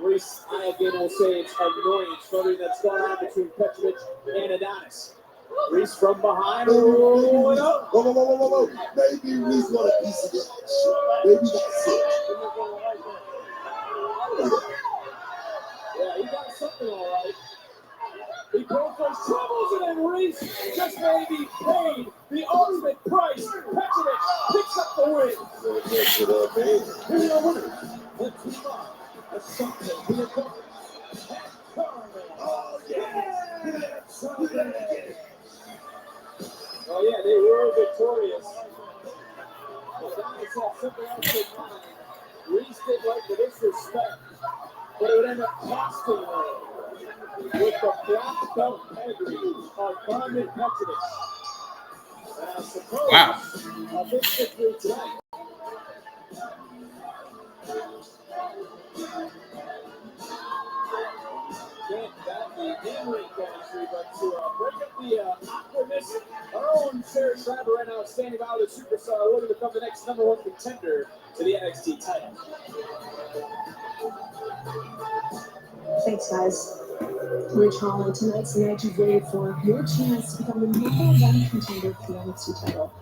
Reese, I again will say it's annoying. Something that's going on between Petrovic and Adonis. Reese from behind. Whoa, whoa. Maybe Reese want a piece of that shit. Maybe that's it. Yeah, he got something all right. He broke those troubles and then Reese just maybe paid the ultimate price. Petrovic picks up the win. That's what up, man. Here we are winners. Let's move on. That's something we have covered. Oh, yes. Oh, yeah, they were victorious. Adonis had something else in mind. Reese did like the disrespect, but it would end up costing her with the black belt pedigree of Carmen Petrovic. And I suppose a big victory tonight. Can't bat the in-ring chemistry, but to break up the awkwardness, our own Sarah Schreiber right now standing by with a superstar looking to become the next number one contender to the NXT title. Thanks, guys. Rich Holland, tonight's the night you've waited for. Your chance to become the number one contender for the NXT title.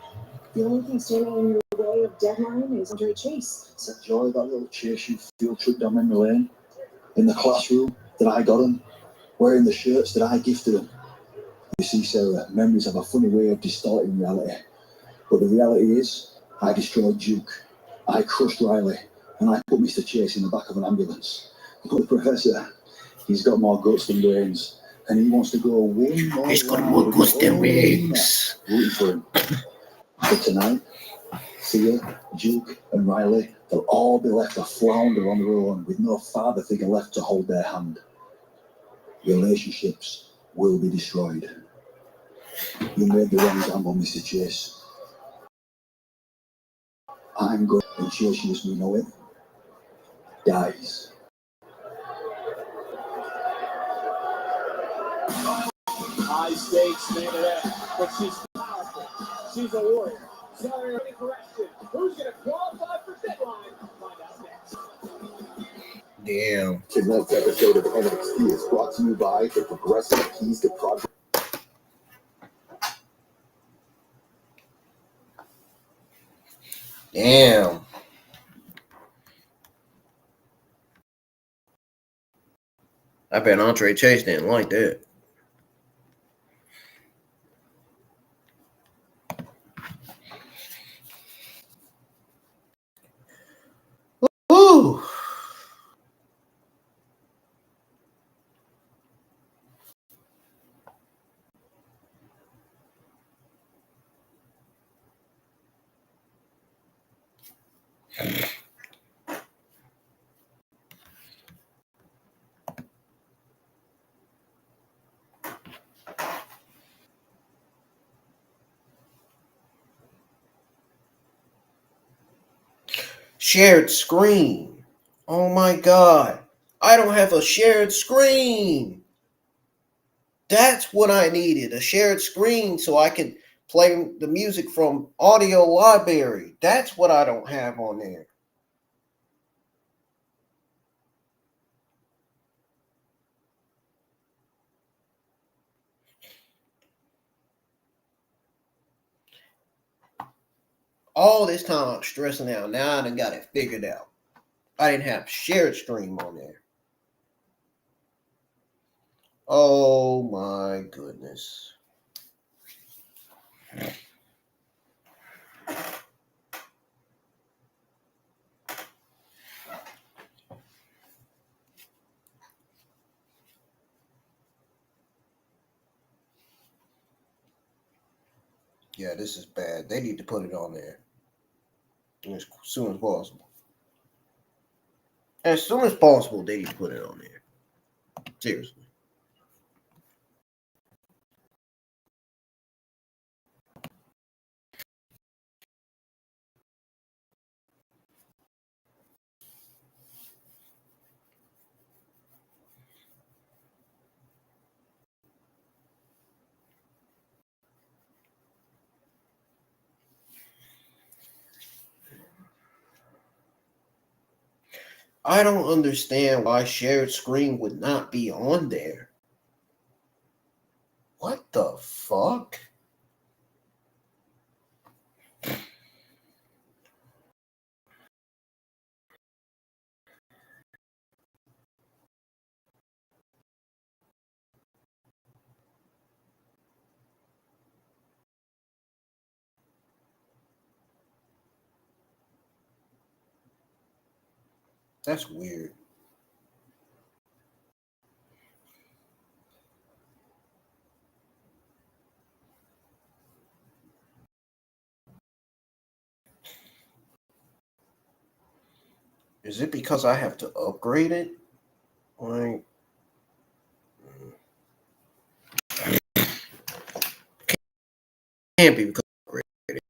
The only thing standing in your way of deadline is Andre Chase. So enjoy that little chase you field trip down memory lane. In the classroom that I got them, wearing the shirts that I gifted them. You see, Sarah, memories have a funny way of distorting reality. But the reality is, I destroyed Duke, I crushed Riley, and I put Mr. Chase in the back of an ambulance. But the professor, he's got more guts than brains, and he wants to go one more He's got round more with guts the than whole brains. arena rooting for him. But tonight, Sia, Duke, and Riley, they'll all be left to flounder on their own with no father figure left to hold their hand. Relationships will be destroyed. You made the wrong gamble, Mr. Chase. I'm going, and Chase, as we know it, dies. High stakes, man of that. But she's powerful. She's a warrior. Zaria, any correction. Who's going to qualify for deadline? Find out next. Damn. Tonight's episode of NXT is brought to you by the Progressive Keys to Progress. Damn. I bet Andre Chase didn't like that. Ooh. Shared screen. Oh my God. I don't have a shared screen. That's what I needed, a shared screen so I could play the music from audio library. That's what I don't have on there. All this time I'm stressing out. Now I done got it figured out. I didn't have shared stream on there. Oh my goodness. Yeah, this is bad. They need to put it on there as soon as possible. As soon as possible, they need to put it on there. Seriously. I don't understand why shared screen would not be on there. What the fuck? That's weird. Is it because I have to upgrade it? Like, can't be because I upgraded it.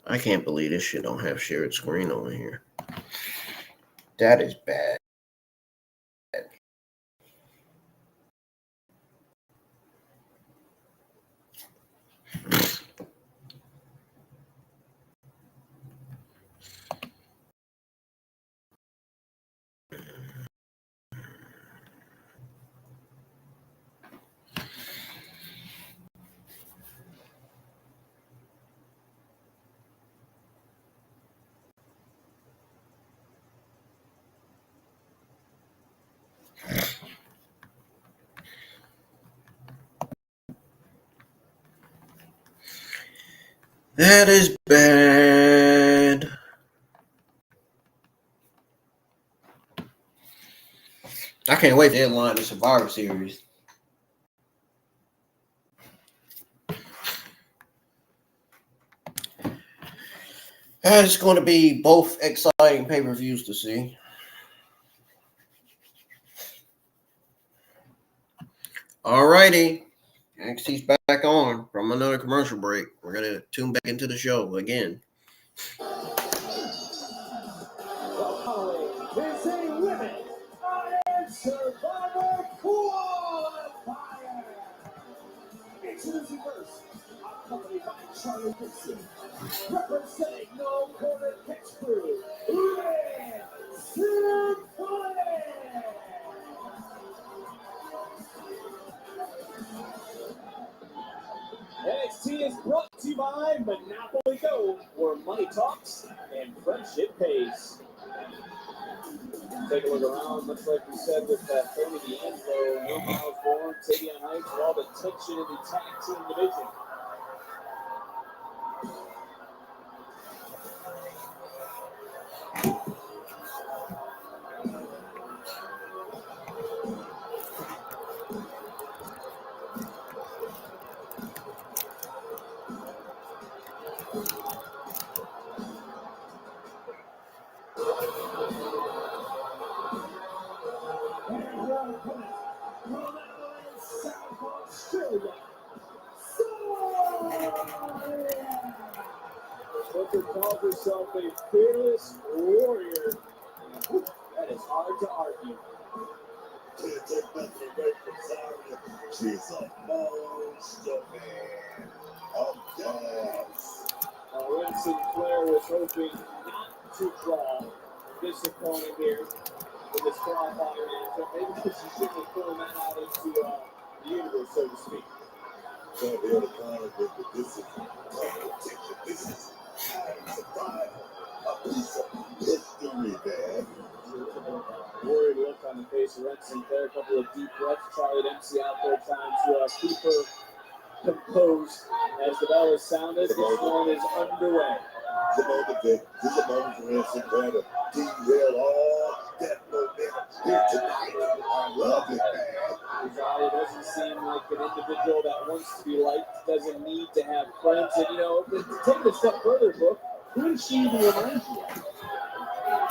I can't believe this shit don't have shared screen on here. That is bad. That is bad. I can't wait to headline the Survivor Series. It's going to be both exciting pay-per-views to see. Alrighty. NXT's back on from another commercial break. We're going to tune back into the show again. The following is a women's Iron Survivor qualifier. Introducing first, accompanied by Charlie Dixon, representing No Corner Catch Crew, Wren Sinclair. NXT is brought to you by Monopoly Go, where money talks and friendship pays. Take a look around, much like we said with that 30 at the end, though, no miles born, Tavion Heights, with all the tension in the tag team division. Booker calls herself a fearless warrior. That is hard to argue. Can't take nothing away from Zaria. She's a monster, man. Of gas. Wren Sinclair was hoping not to draw. Disappointed here in this qualifier matchup. Maybe she shouldn't have thrown that out into the universe, so to speak. Can't be able to comment with the this is competition. This is survival. A piece of history, man. Worried look on the face Spears, Wren Sinclair, a couple of deep breaths. Charlie MC out there trying to keep her composed as the bell is sounded. This one is underway. This is a moment, Vic. This is a moment for Wren Sinclair to derail all that momentum here tonight. I love it, man. Zaria doesn't seem like an individual that wants to be liked, doesn't need to have friends. And, to take it a step further, Book, who does she even remind you of?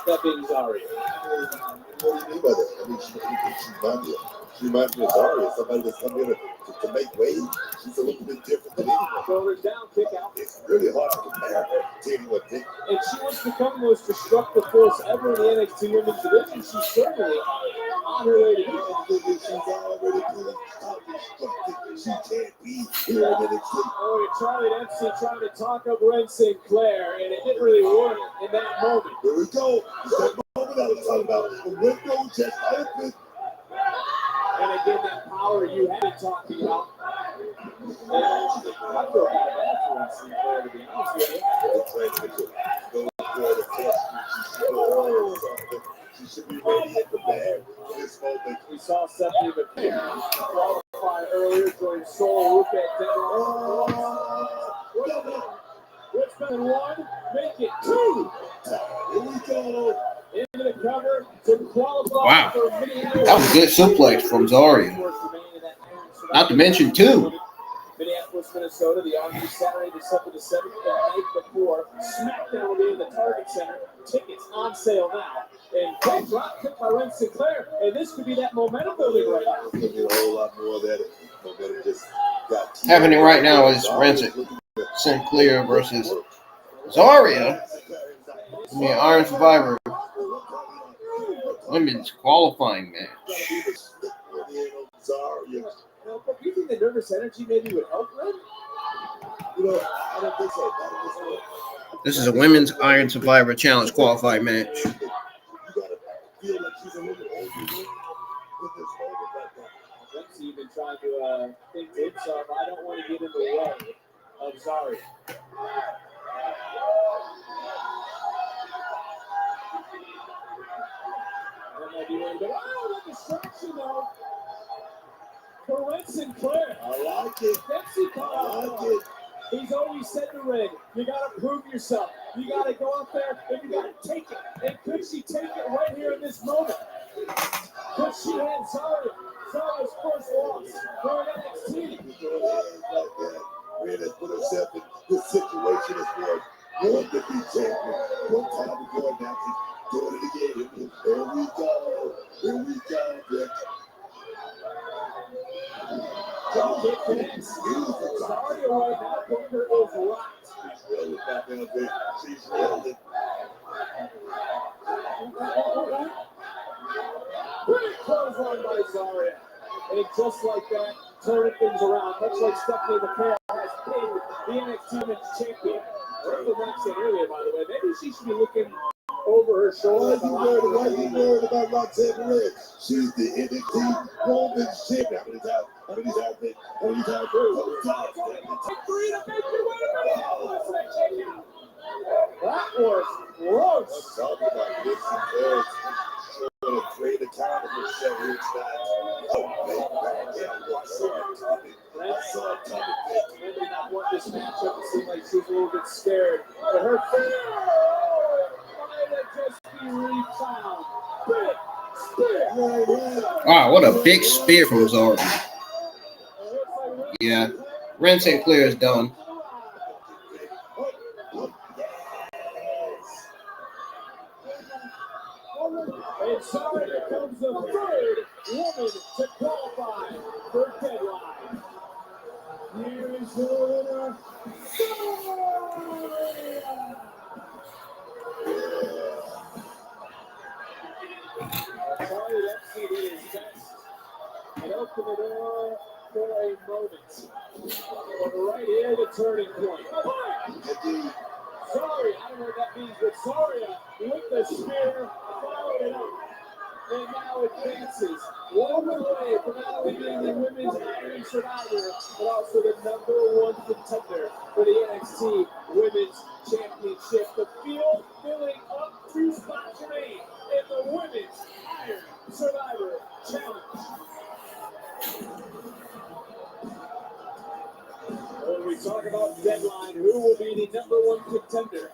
That being Zaria. What do you mean by that? I mean, she reminds me of Zaria, somebody that's come here to make waves. She's a little bit different than anyone. Shoulders down, kick out. It's really hard to compare to anyone. And she wants to become the most destructive force ever in the NXT Women's Division. She's certainly on her way to do it. She's already doing how destructive she can't be here in NXT. Oh, Charlie MC trying to talk up Wren Sinclair, and it didn't really work in that moment. Here we go. It's that moment I was talking about. The window just opened. And again, that power you had been talking about. And I feel kind of bad for Wren Sinclair, to be honest with you. She should be ready at the bag for this moment. We saw Stephanie Vaquer qualify earlier during Solo Luke at Denver. What's been one? Make it two. Here we go. Into the cover to qualify. Wow. For Minneapolis. That was a good suplex from Zaria. Not to mention two. Minneapolis, Minnesota, the RV Saturday, December the 7th, the night before. SmackDown will be in the Target Center. Tickets on sale now. And big drop kick by Wren Sinclair. And this could be that momentum building right now. It's going to be a whole lot more of that. Momentum just got Happening right now is Wren Sinclair versus Zaria in the Iron Survivor Women's Qualifying Match. Do you think the nervous energy maybe would help Wren? I don't think so. This is a Women's Iron Survivor Challenge Qualifying Match. You gotta feel like she's a little bit overwhelmed with this moment right now. Dempsey even trying to think to himself, I don't want to get in the way of Zaria. Oh, the distraction though. For Wren Sinclair. I like it. Dempsey I like it. He's always said to Red, you got to prove yourself. You got to go out there and you got to take it. And could she take it right here in this moment? Could she have Zaria's first loss for NXT? Red has put herself in this situation as far as going to be champion. One time before now, she's doing it again. Here we go. Here we go, Rick. Zaria right now, Booker is locked. She's rolling back in a bit. She's rolling. Great clothesline by Zaria. And just like that, turning things around, much like Stephanie Vaquer has pinned the NXT Women's Champion. Rachel Roxanne earlier, by the way. Maybe she should be looking over her shoulder. Why are you worried about Roxanne Perez? She's the NXT Women's Champion. How many times? Take three to make your way to Minneapolis. That was gross. Let's talk about this. Perez showing a great account of herself here tonight. Oh, man. I saw it coming. Maybe not want this matchup to seem like she's a little bit scared. But her fear might have just be refound. Big spear. Wow, what a big spear from Zaria. Yeah, Wren Sinclair is done. And Zaria becomes the third woman to qualify for Deadline. Here is the winner, Zaria did his best and opened the door for a moment. But right here, the turning point. Zaria, I don't know what that means, but Zaria with the spear, followed it up. And now advances one away from not only being the women's Iron Survivor, but also the #1 contender for the NXT Women's Championship. The field filling up 2 spots remain in the Women's Iron Survivor Let's talk about deadline. Who will be the number one contender?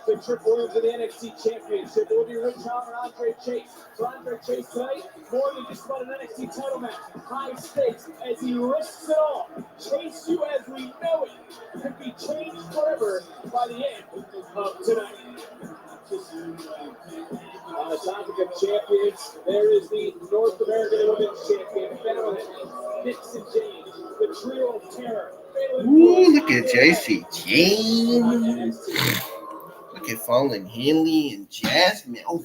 The Trick Williams of the NXT Championship. It will be Rich Holland and Andre Chase. For Andre Chase tonight, more than just about an NXT title match. High stakes as he risks it all. Chase You as we know it could be changed forever by the end of tonight. On the topic of champions, there is the North American Women's Champion, Family, Nix and Jade, the trio of terror. Ooh, look at JC Jane. Look at Fallen Henley and Jasmine. Oh,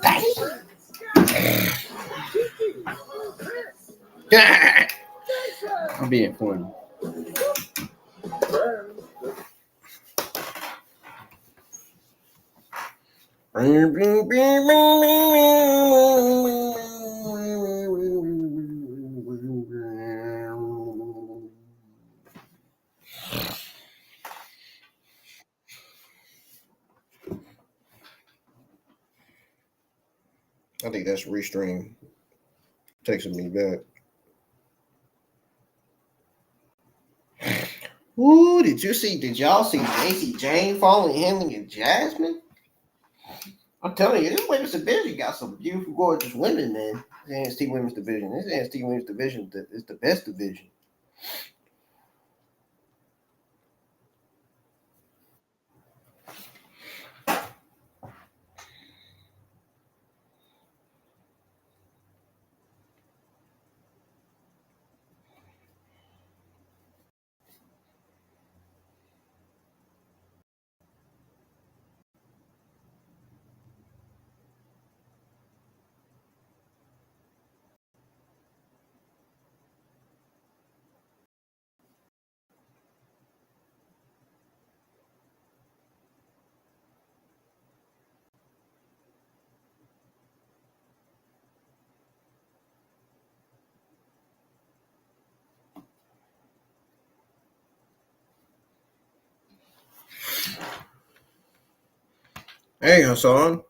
dang. I'm being funny. I think that's restream texting me back. Ooh, did y'all see JC Jane, Fallen Henley, and Jasmine? I'm telling you, this women's division got some beautiful, gorgeous women, man. This NXT women's division. This NXT women's division is the best division. Hey, Hassan.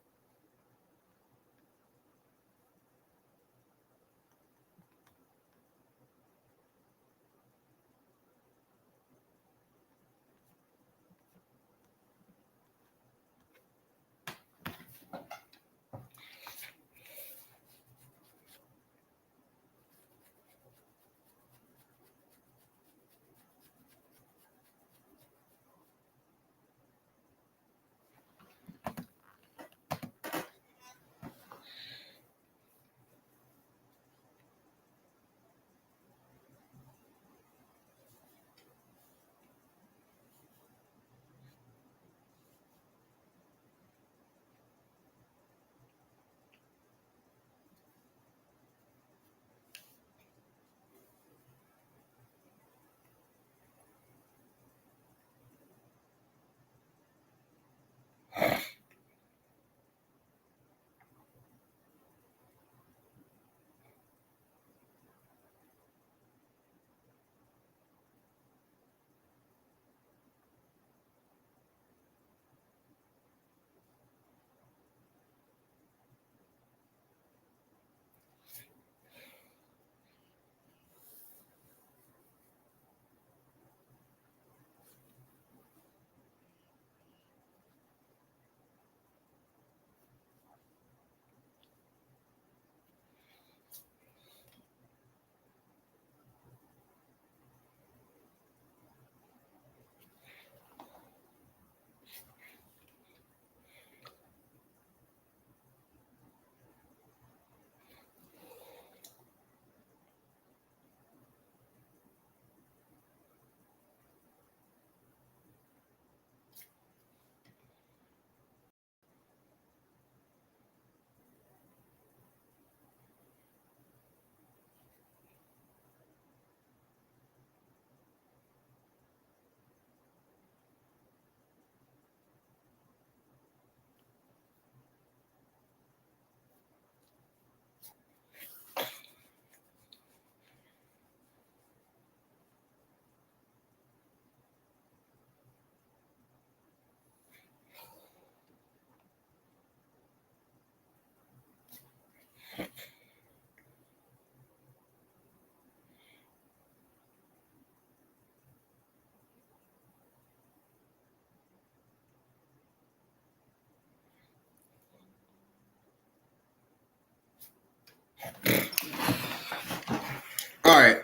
All right.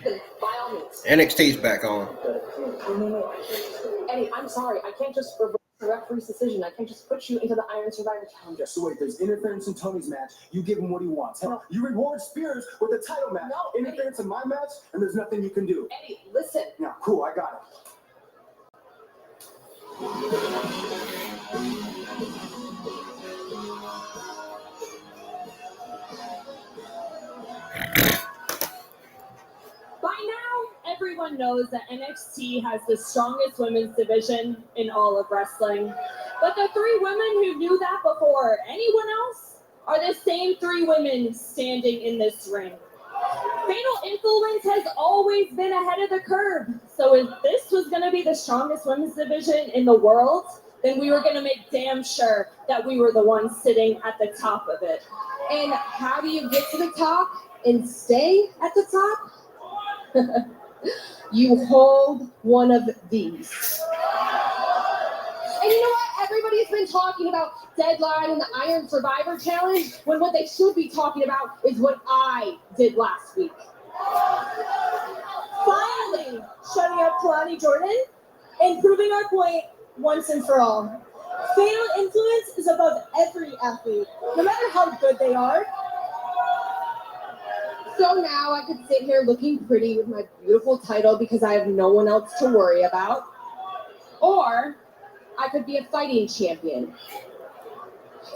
By all means. NXT's back on. Eddie, I'm sorry. I can't just reverse the referee's decision. I can't just put you into the Iron Survivor calendar. So wait, there's interference in Tony's match. You give him what he wants. Hell, you reward Spears with a title match. No, interference in my match, and there's nothing you can do. Eddie, listen. Yeah, cool, I got it. By now, everyone knows that NXT has the strongest women's division in all of wrestling. But the three women who knew that before anyone else are the same three women standing in this ring. Fatal Influence has always been ahead of the curve. So if this was going to be the strongest women's division in the world, then we were going to make damn sure that we were the ones sitting at the top of it. And how do you get to the top and stay at the top? You hold one of these. And you know what? Everybody's been talking about Deadline and the Iron Survivor Challenge when what they should be talking about is what I did last week. Finally, shutting up Kalani Jordan and proving our point once and for all. Fatal Influence is above every athlete, no matter how good they are. So now I could sit here looking pretty with my beautiful title because I have no one else to worry about. Or I could be a fighting champion.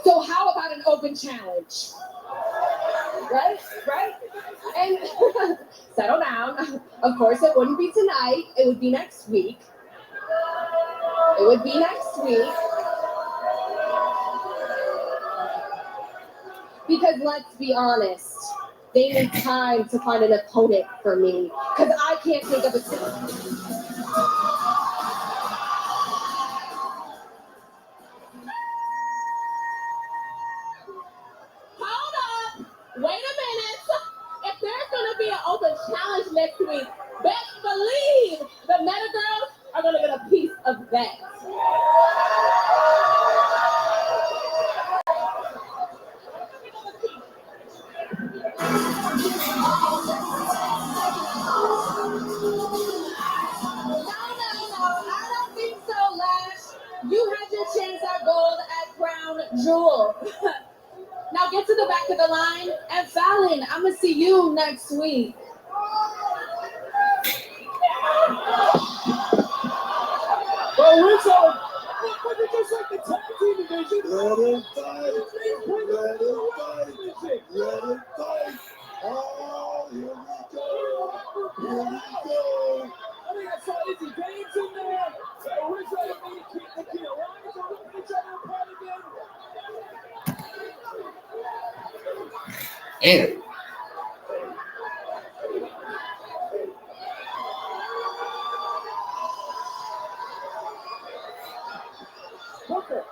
So how about an open challenge? Right? And settle down. Of course, it wouldn't be tonight. It would be next week. Because let's be honest, they need time to find an opponent for me. Because I can't think of a... Wait a minute. If there's going to be an open challenge next week, best believe the Meta Girls are going to get a piece of that. No, I don't think so, Lash. You had your chance at gold at Crown Jewel. Now get to the back of the line, and Fallon, I'm gonna see you next week. Well, Rizzo, but it's just like the tag team division. Let it fight. Oh, here we go. I mean, I saw Izzy Bates in there. Rizzo made it keep the kid alive. So look at each other apart again. And Parker.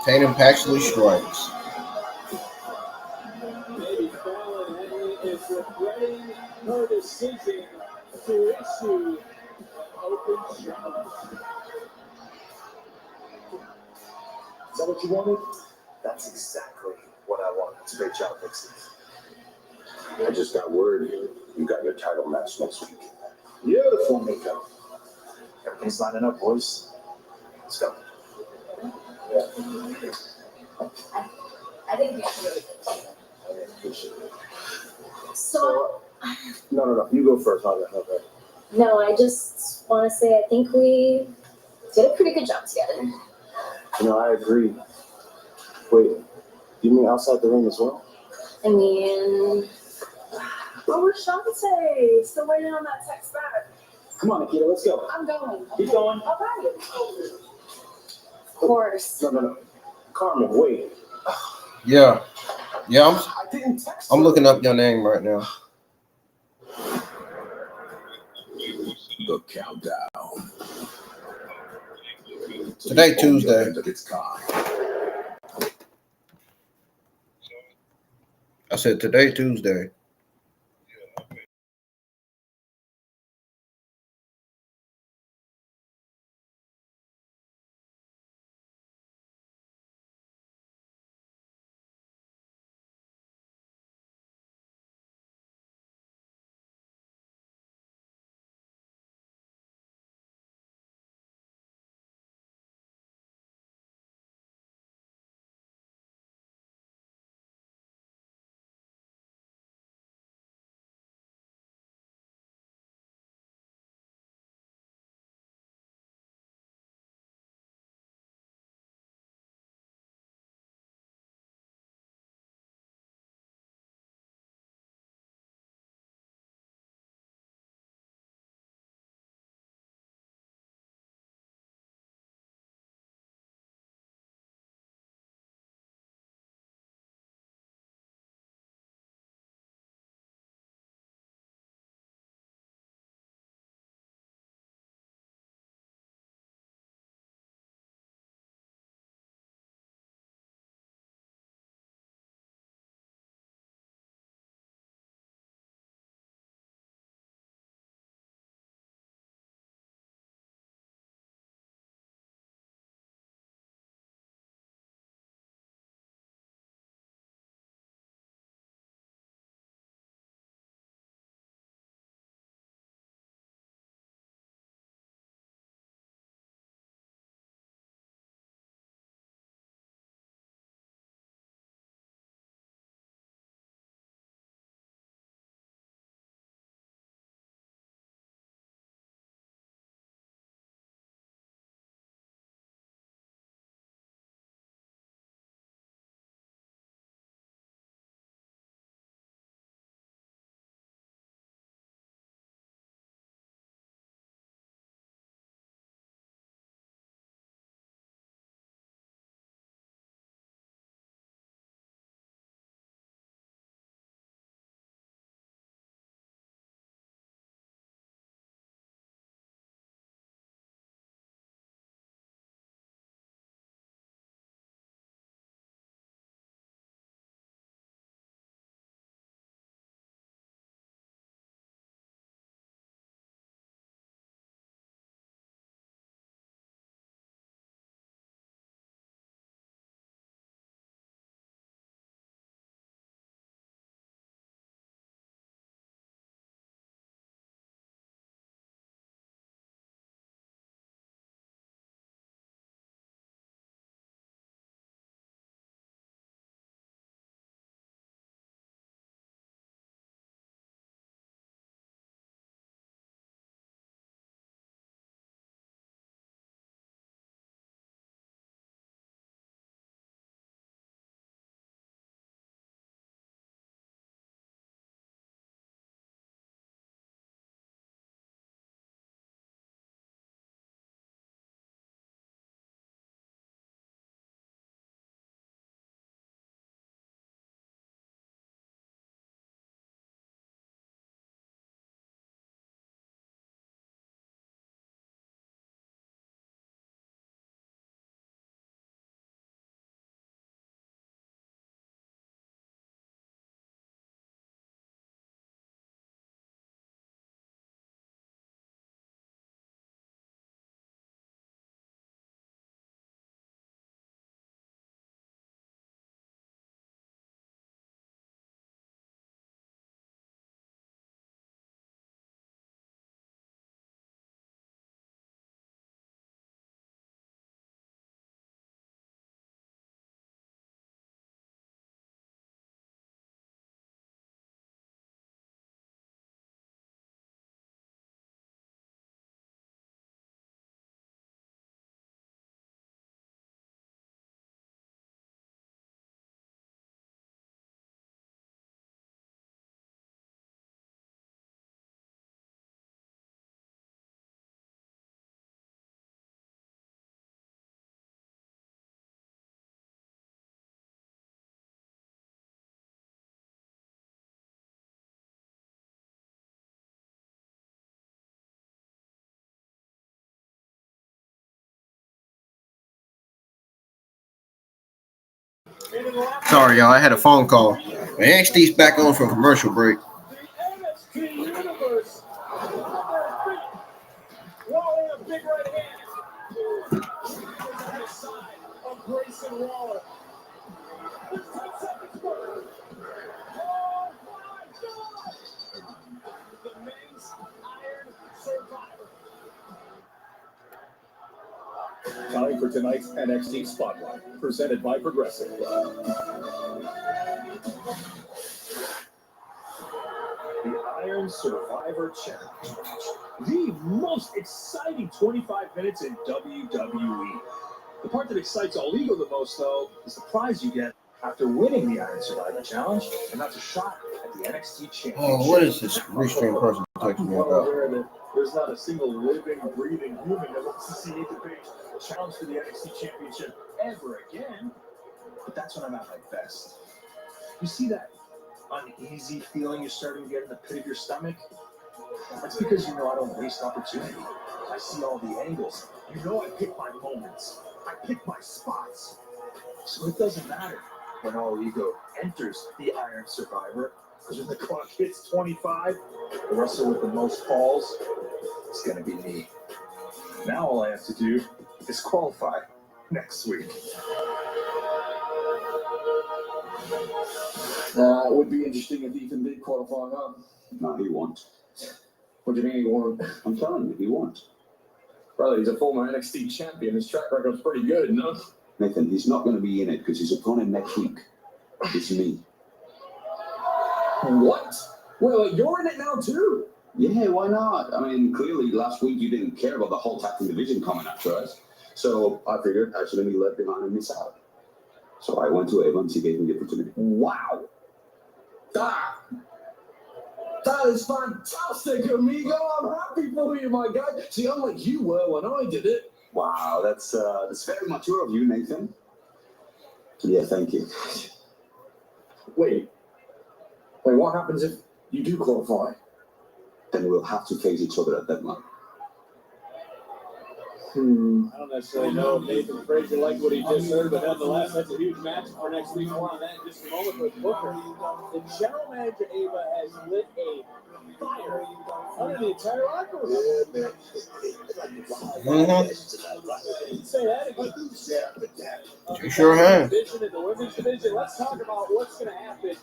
Tatum Paxley strikes. Tatum Paxley strikes. Maybe Fallon is regretting her decision to issue an open challenge. Is that what you wanted? That's exactly what I wanted. It's a great job, Dixie. I just got word you got your title match next week. Beautiful makeup. Everything's lining up, boys. Let's go. I think we should. So, no. You go first. Okay. No, I just want to say I think we did a pretty good job together. I agree. Wait, you mean outside the ring as well? I mean, Oh, we're Shantae. Still waiting on that text back. Come on, Nikita, let's go. I'm going. Keep going. All right. of course. No. Carmen, wait. Yeah, I didn't text I'm her. looking up your name right now. The countdown. Today, Tuesday. It's time. I said today, Tuesday. Sorry, y'all. I had a phone call. NXT's back on from commercial break. The NXT Universe. Waller, a big right hand. On the side of Grayson Waller. There's 10 seconds for it. Oh my God! The men's Iron Survivor. Time for tonight's NXT Spotlight, presented by Progressive. The Iron Survivor Challenge. The most exciting 25 minutes in WWE. The part that excites all ego the most, though, is the prize you get after winning the Iron Survivor Challenge, and that's a shot at the NXT Championship. Oh, what is this restream person talking Well about? aware that there's not a single living, breathing human that wants to see Ethan Page challenge for the NXT Championship ever again. But that's when I'm at my best. You see that uneasy feeling you're starting to get in the pit of your stomach? That's because you know I don't waste opportunity. I see all the angles. You know I pick my moments. I pick my spots. So it doesn't matter when All Ego enters the Iron Survivor, because when the clock hits 25, the wrestler with the most falls is going to be me. Now all I have to do is qualify next week. It would be interesting if Ethan did qualify up. No, he won't. What do you mean he won't? I'm telling you, he won't. Brother, he's a former NXT champion. His track record's pretty good, no? Nathan, he's not going to be in it because his opponent next week is me. What? Well, you're in it now, too. Yeah, why not? I mean, clearly last week you didn't care about the whole tag team division coming after us. So I figured I shouldn't be left behind and miss out. So I went to Evans, he gave me the opportunity. Wow. That is fantastic, amigo. I'm happy for you, my guy. See, unlike you were when I did it. Wow, that's very mature of you, Nathan. Yeah, thank you. Wait, what happens if you do qualify? Then we'll have to face each other at Deadline. I don't necessarily know if Nathan Frazer liked what he just heard, but nonetheless, that's a huge match for next week. More on that in just a moment with Booker. The general manager, Ava, has lit a fire under the entire locker room. Say that again. You sure have. In the women's division, let's talk about what's going to happen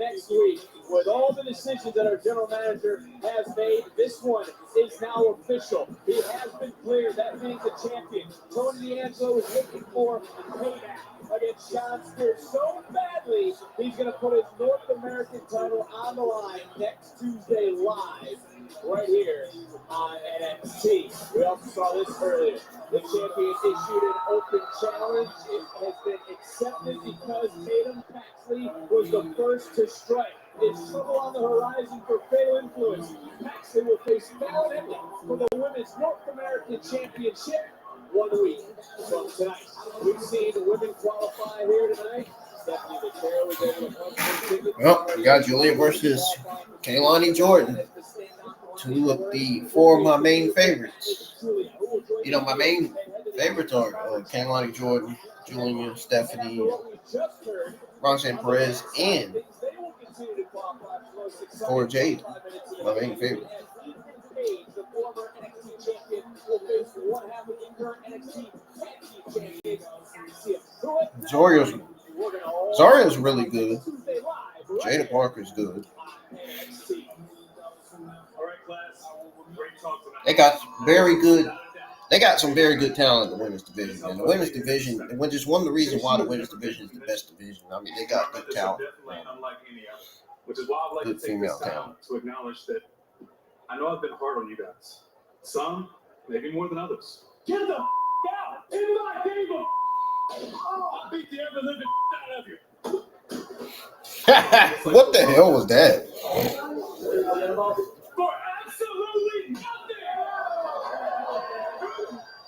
next week. With all the decisions that our general manager has made, this one is now official. He has been cleared. That means the champion. Tony D'Angelo is looking for payback against Shawn Spears so badly, he's going to put his North American title on the line next Tuesday live right here on NXT. We also saw this earlier. The champion issued an open challenge. It has been accepted because Tatum Paxley was the first to strike. It's trouble on the horizon for Fatal Influence. Paxley will face Fallon Henley for the Women's North American Championship 1 week from tonight. We've seen the women qualify here tonight. Stephanie Vaquer was able to punch her ticket. Well, we got Julia versus Kaylani Jordan. Two of the four of my main favorites. You know, my main favorites are Kaylani Jordan, Julia, Stephanie, Roxanne Perez, and Cora Jade. My main favorite. The former NXT champion will face one half of the current NXT Tag Team Champions. Zaria's really good. Jaida Parker's good. They got very good. They got some very good talent in the women's division. And the women's division, which is one of the reasons why the women's division is the best division. I mean, they got good talent. Which is why I'd like Good to take female this time talent. to acknowledge that I know I've been hard on you guys. Some, maybe more than others. Get the out! In my kingdom! Oh, I beat the ever living out of you. What the hell was that? For absolutely nothing!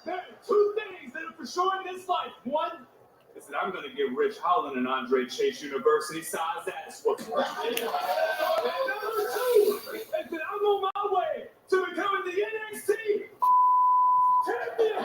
There are two things that are for sure in this life. One is that I'm going to get Rich Holland and Andre Chase University size ass whooping. And number two is that I'm on my way to becoming the NXT champion.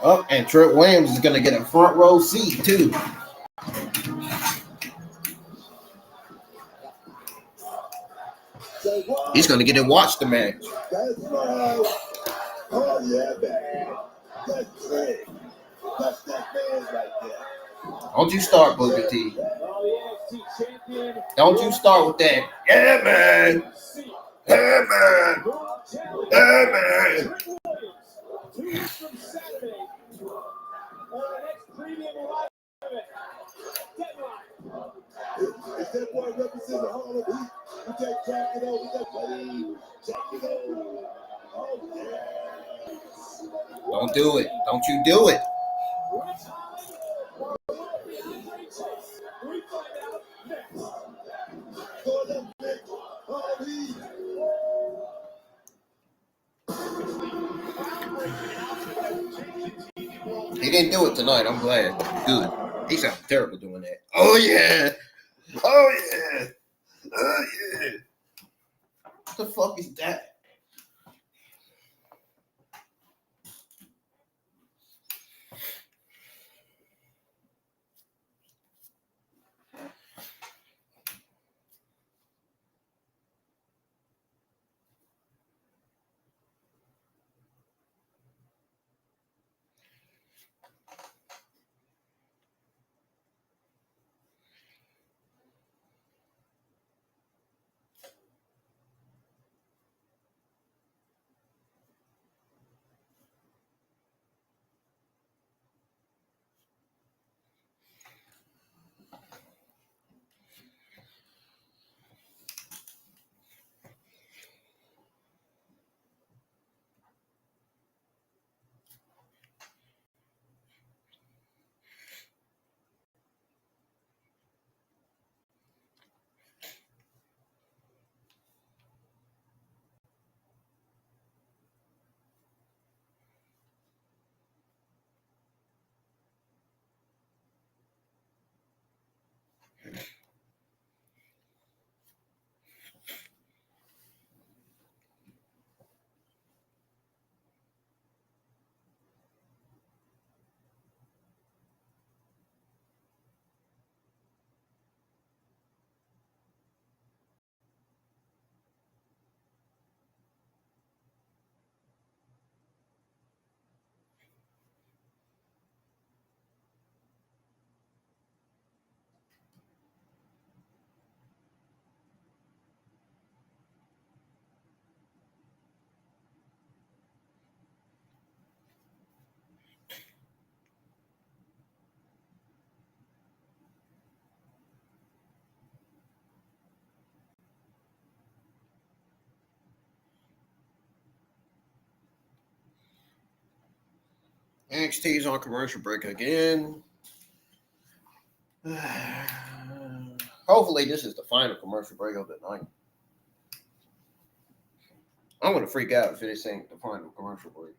Oh, and Trent Williams is going to get a front row seat, too. He's going to get to watch the match. That's right. Oh, yeah, man. That's it. That's that man right there. Don't you start, Booker T. Oh, yeah, champion. Don't you start with that. Yeah, man. Yeah, man. Yeah, man. 2 weeks from Saturday. On the next premium live event. Deadline. If that boy represents the Hall of Heat, we take jacket over with that buddy. Jacket over. Oh, yeah. Don't do it. Don't you do it. We find out next. Call them big Hall of Heat. He didn't do it tonight. I'm glad. Good. He sounded terrible doing that. Oh, yeah. Oh, yeah. Oh, yeah. What the fuck is that? NXT is on commercial break again. Hopefully, this is the final commercial break of the night. I'm going to freak out if this ain't the final commercial break.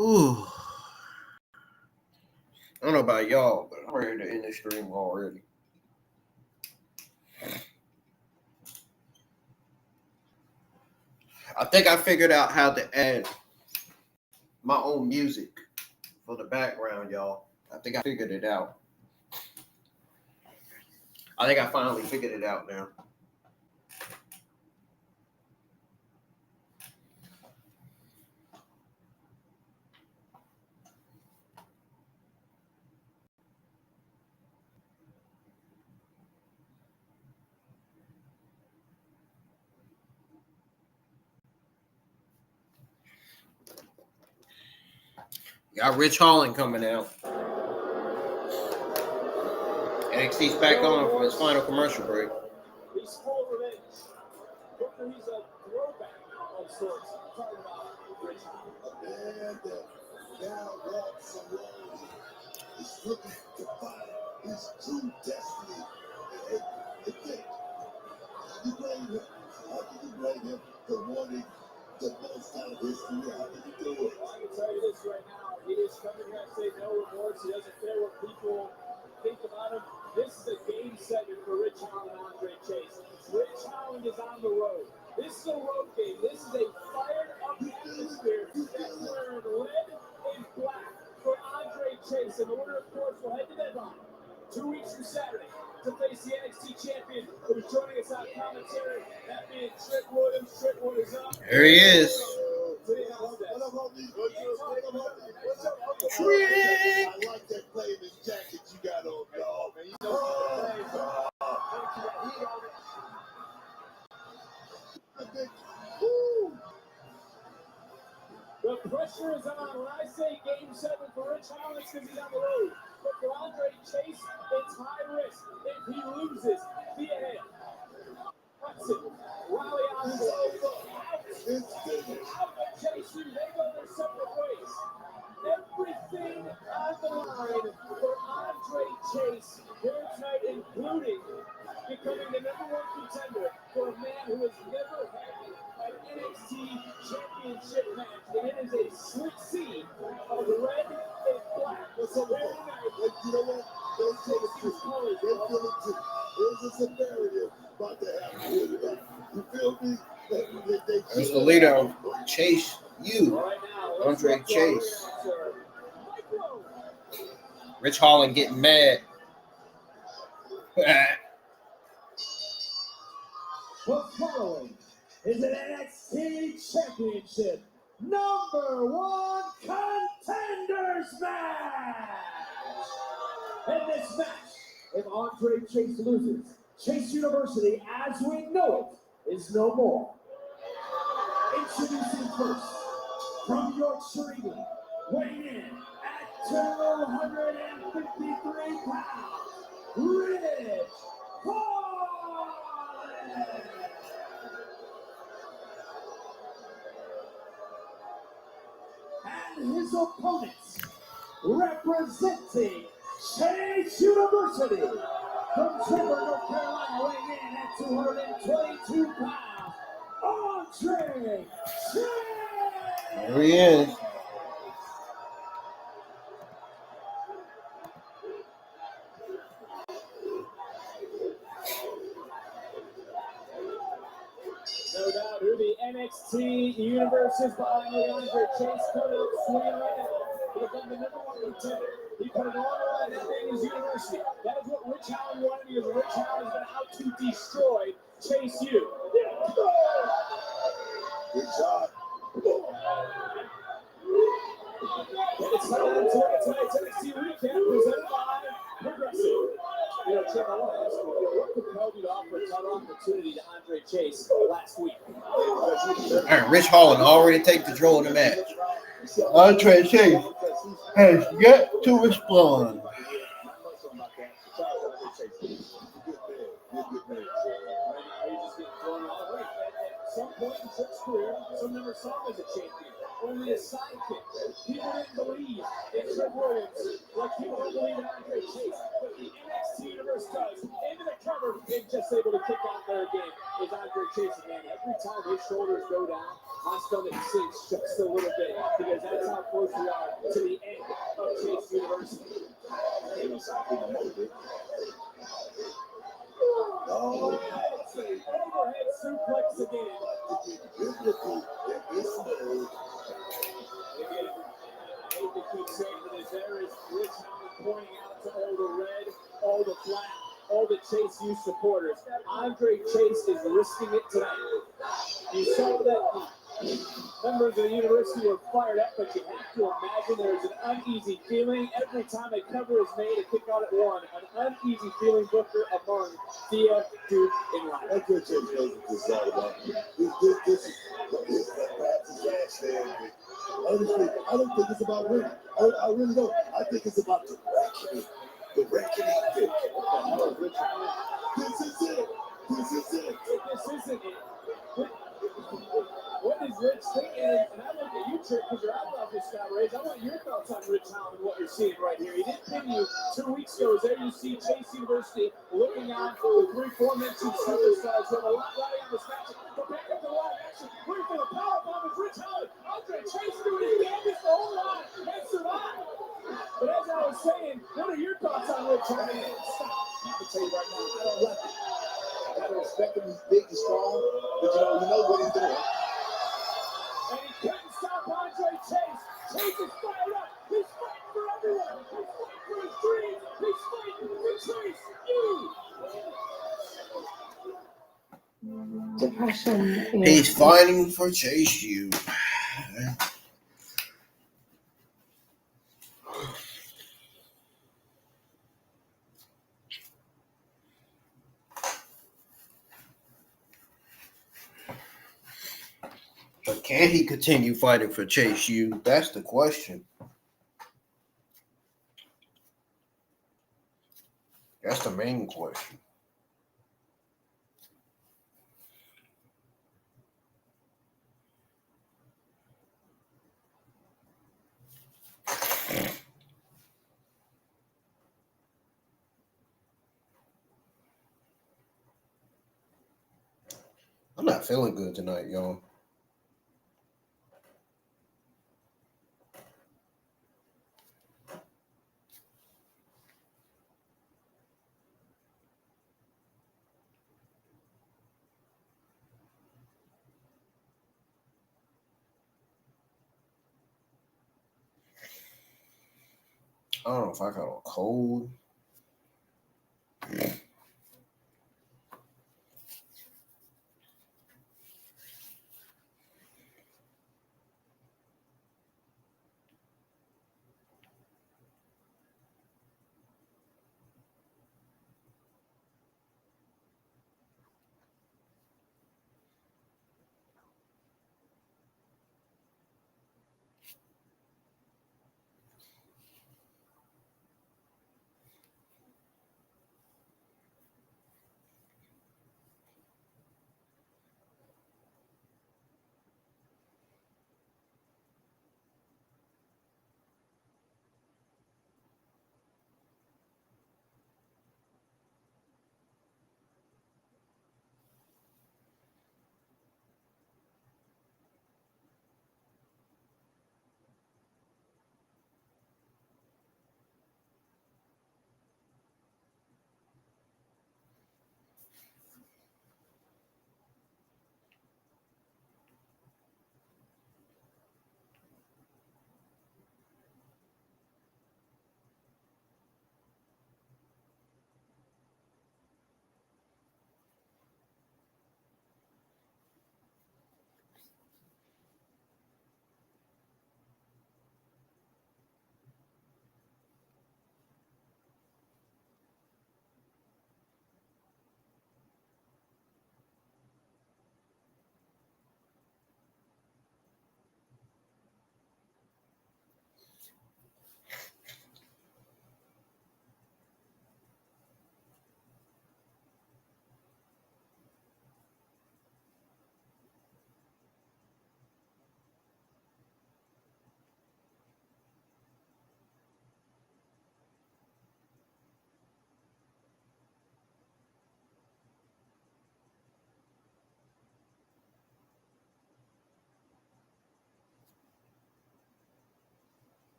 Ooh. I don't know about y'all, but I'm ready to end this stream already. I think I figured out how to add my own music for the background, y'all. I think I figured it out. I think I finally figured it out now. Got Rich Holland coming out. NXT's back on for his final commercial break. He's full of revenge. Booker, he's a throwback of sorts. Talking about Rich Holland. A man that now walks alone is looking to find his true destiny. And think, how do you blame him? How can you blame him for wanting the most out of history? How can you do it? I can tell you this right now. He is coming here and say no remorse. He doesn't care what people think about him. This is a game 7 for Rich Holland and Andre Chase. Rich Holland is on the road. This is a road game. This is a fired up atmosphere that's wearing red and black for Andre Chase. And the winner, of course, will head to Deadline 2 weeks from Saturday to face the NXT Champion, who is joining us on commentary. That being Trick Williams. Trick, what is up? There he is. Trick! I like that play in this jacket you got on, dog. Man, you know the pressure is on. When I say game 7 for Rich Holland, it's because he's on the road. But for Andre Chase, it's high risk. If he loses, be ahead. Hudson, rally on his own. Out of Chase, they go their separate ways. Everything on the line for Andre Chase here tonight, including becoming the #1 contender for a man who has never had an NXT championship match. And it is a slick sea of red and black. It's a very nice. You know what? They say the truth. They feel it too. There's a severity about to happen here tonight. You feel me? There's the leader of Chase U, Andre Chase. Rich Holland getting mad. What's following is an NXT Championship #1 Contenders match. In this match, if Andre Chase loses, Chase University, as we know it, is no more. Introducing first, from Yorkshire, England, weighing in at 253 pounds, Rich Holland. And his opponents, representing Chase University, from Timber, North Carolina, weighing in at 222 pounds, Andre Chase. There he is. No doubt who the NXT universe is behind the Andre Chase coming out swinging right now to become the #1 contender. He put it all on that being his university. That is what Rich Holland wanted, because Rich Holland has been out to destroy Chase U. Good job. It's time to look at tonight's NXT recap presented by Progressive. You know, Trevor, I want to ask you, what compelled you to offer a title opportunity to Andre Chase last week? All right, Rich Holland already take control of the match. Andre Chase has yet to respond. Some point in Trick's career, some never saw him as a champion, only a sidekick. People didn't believe in Trick Williams like people don't believe in Andre Chase. But the NXT universe does. Into the cover and just able to kick out there again. Is Andre Chase again. Every time his shoulders go down, my stomach sinks just a little bit because that's how close we are to the end of Chase University. Oh, it's an overhead suplex again. Biblical in this mode. Again, I hate to keep saying this. There is Rich Holland pointing out to all the red, all the black, all the Chase U supporters. Andre Chase is risking it tonight. You saw that members of the university were fired up, but you have to imagine there's an uneasy feeling every time a cover is made, a kick out at one. An uneasy feeling, Booker, among Thea, Duke, and Ryan. That good Chase knows what this is all about. This is perhaps his last stand. Honestly, I don't think it's about winning. I really don't. I think it's about the reckoning. The reckoning pick. This is it. This is it. This isn't it. What is Rich thinking? And I look at you, Trick, because your eyebrows just got raised. I want your thoughts on Rich Holland and what you're seeing right here. He didn't pin you 2 weeks ago. There you see Chase University looking out for the 3-4-mentioned superstars who have a lot riding on this match. But back up to the live action. Looking for the power bomb is Rich Holland. Andre Chase doing his damage the whole line and survive. But as I was saying, what are your thoughts on Rich Holland? Stop. I'm gonna tell you right now, I don't like it. I gotta respect him. He's big, he's strong, but you know what he's doing. And he couldn't stop Andre Chase. Chase is fired up. He's fighting for everyone. He's fighting for his dreams. He's fighting for Chase U. Depression. He's fighting for Chase U. But can he continue fighting for Chase U? That's the question. That's the main question. I'm not feeling good tonight, y'all. I don't know if I got a cold.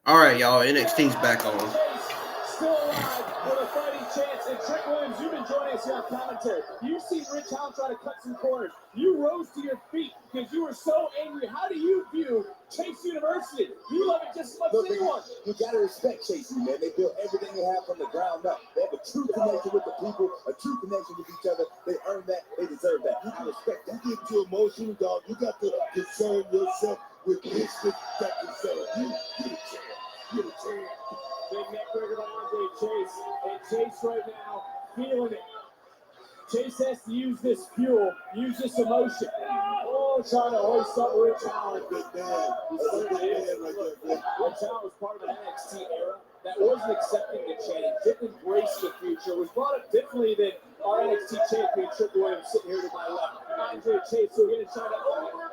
All right, y'all. NXT's back on. Still alive with a fighting chance. And Trick Williams, you've been joining us here on commentary. You've seen Rich Holland try to cut some corners. You rose to your feet because you were so angry. How do you view Chase University? You love it just as much as anyone. You got to respect Chase, man. They built everything they have from the ground up. They have a true connection with the people, a true connection with each other. They earn that. They deserve that. You can respect that. You get too emotional, dog. You got to concern yourself with business that concern you. Get a chance. Get a chance. Big neck breaker by Andre Chase. And Chase right now feeling it. Chase has to use this fuel, use this emotion. Oh, trying to hoist up Rich Holland. Good man. That's a good man right there, man. Rich Holland was part of an NXT era that wasn't accepting the change, didn't embrace the future, was brought up differently than our NXT champion, Trick Williams, sitting here to my left. Andre Chase, who again is trying to overcome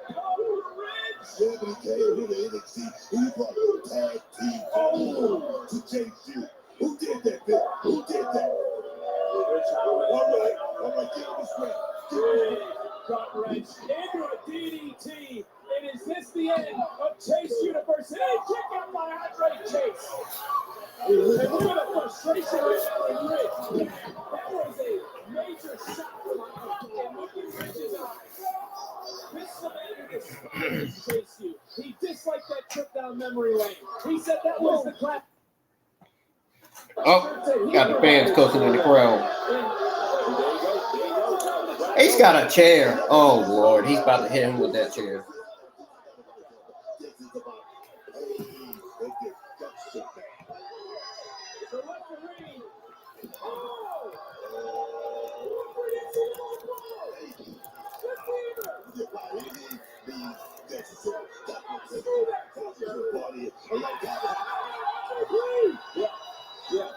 Rich. Yeah, but he came here to NXT and he brought the tag team to chase you. Who did that, Bill? Who did that? Rich Holland. All right, give him the strength. Big gut wrench into a DDT. And is this the end of Chase University? Kick out by Andre Chase. And look at the frustration right now in Rich. That was a major shot from and look at Rich's eyes. This cemented this Chase you. He disliked that trip down memory lane. He said that was the clap. Oh, got the fans cussing in the crowd. He's got a chair. Oh, Lord. He's about to hit him with that chair. Yeah.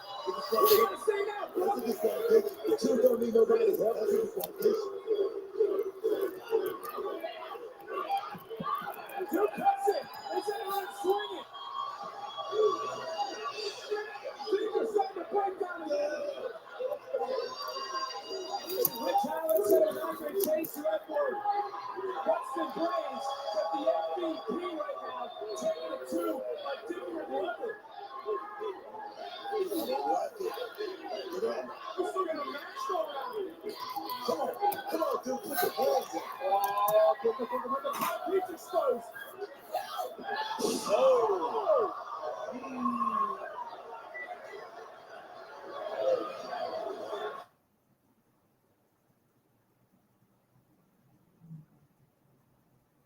The truth don't need nobody's help. Two cuts it. Is anyone swinging? Things are starting to break down again. Rich Holland said Andre Chase to Edward. Busted brains, but the MVP right now taking it to a different level. We're still gonna match going on. Come on, dude, put your hands up. Oh, put the top piece exposed. Oh.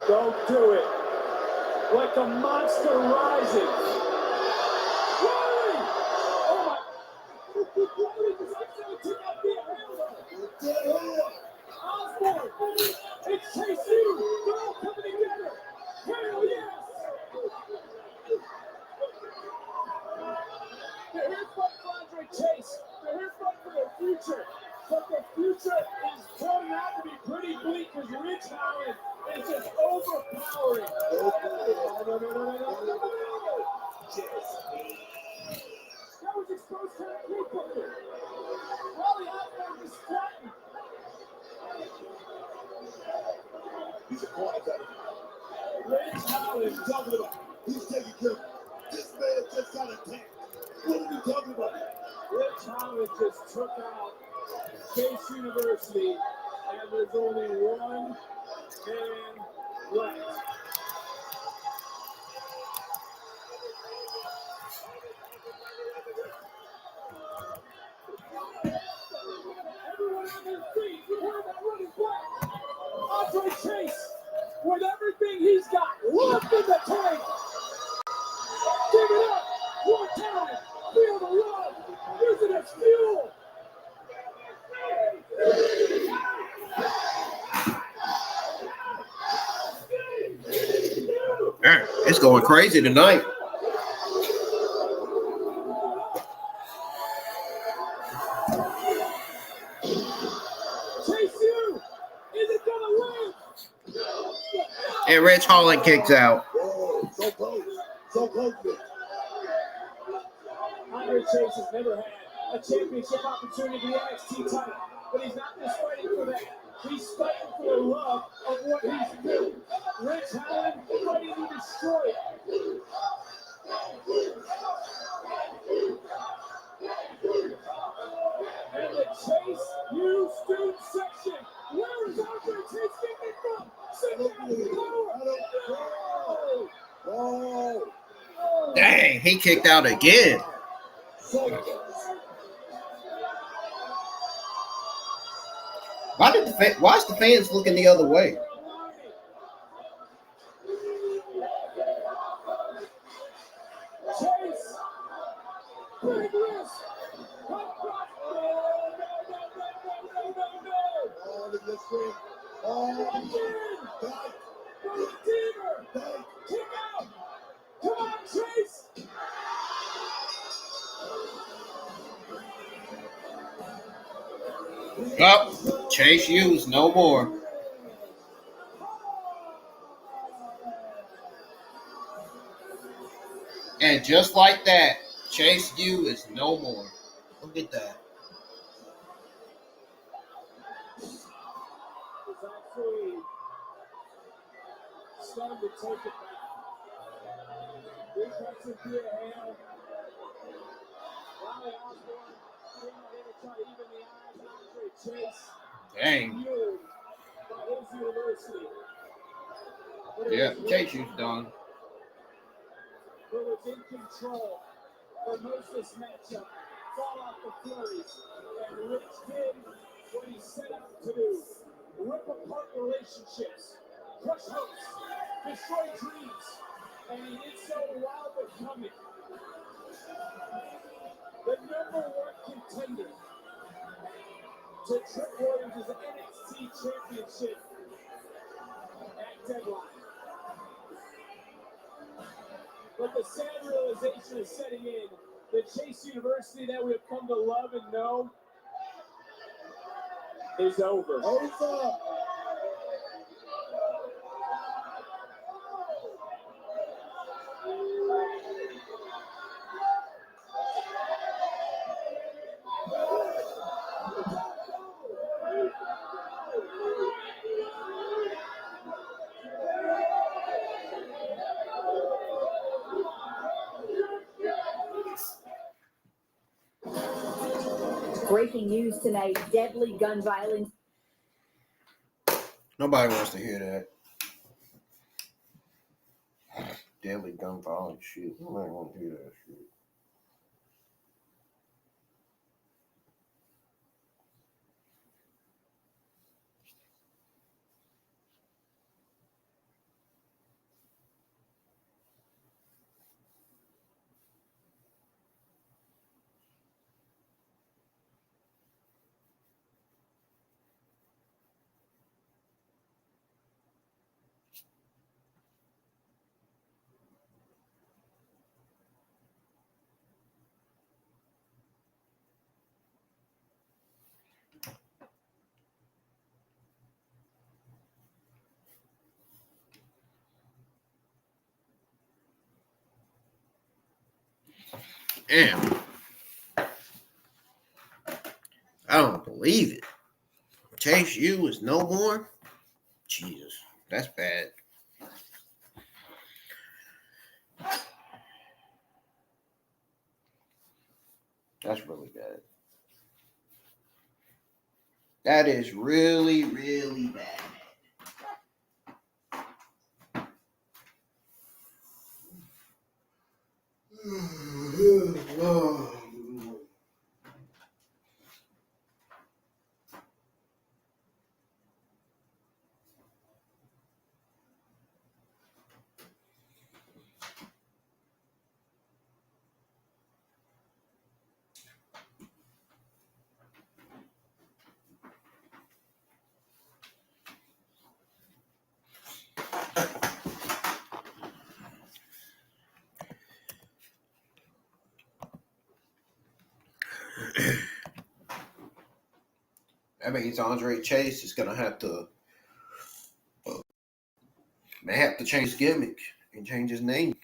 Don't do it. Like a monster rising. Wally! Oh my. Wally just accidentally took out the handle. Osborne. It's Chase U. They're all coming together. Hell yes. They're here fighting for Andre Chase. They're here fighting for their future. But their future is turning out to be pretty bleak because Rich Holland is just overpowering. No. That was exposed kind of quickly. Wally Osborne was flattened. He's a quarterback. Rich Holland talking about. He's taking care of it. This man just got attacked. What are we talking about? Rich Holland just took out Chase University, and there's only one man left. Everyone on their feet, you heard that running back. Andre Chase, with everything he's got left in the tank. Give it up one time. Feel the love. Use it as fuel. It's going crazy tonight. Chase U, is it gonna live? And Rich Holland kicks out. Whoa, so close. So close. Andre Chase has never had a championship opportunity for the NXT title, but he's not just fighting for that. He's fighting for the love of what he's doing. Rich Holland fighting to destroy it. Dang, he kicked out again. Why is the fans looking the other way? Oh, Chase Hughes, no more. And just like that, Chase Hughes is no more. Look at that. Starting to take it back. Big Hudson via Hale. Riley Osborne came out here to try to even the eyes. Andre Chase. Dang. Fueled by his university. Yeah, Chase Hughes done. Who was in control for most of this matchup. Fall off the flurries. And Rich did what he set out to do. Rip apart relationships. Crush hopes. Destroy dreams. And he did so while becoming the #1 contender to Trick Williams' NXT Championship at Deadline. But the sad realization is setting in. The Chase University that we have come to love and know is over. Over! Breaking news tonight, deadly gun violence. Nobody wants to hear that. Deadly gun violence shit. Nobody wants to hear that shit. Damn. I don't believe it. Chase U is no more? Jesus, that's bad. That's really bad. That is really, really bad. That means Andre Chase is gonna have to may have to change his gimmick and change his name.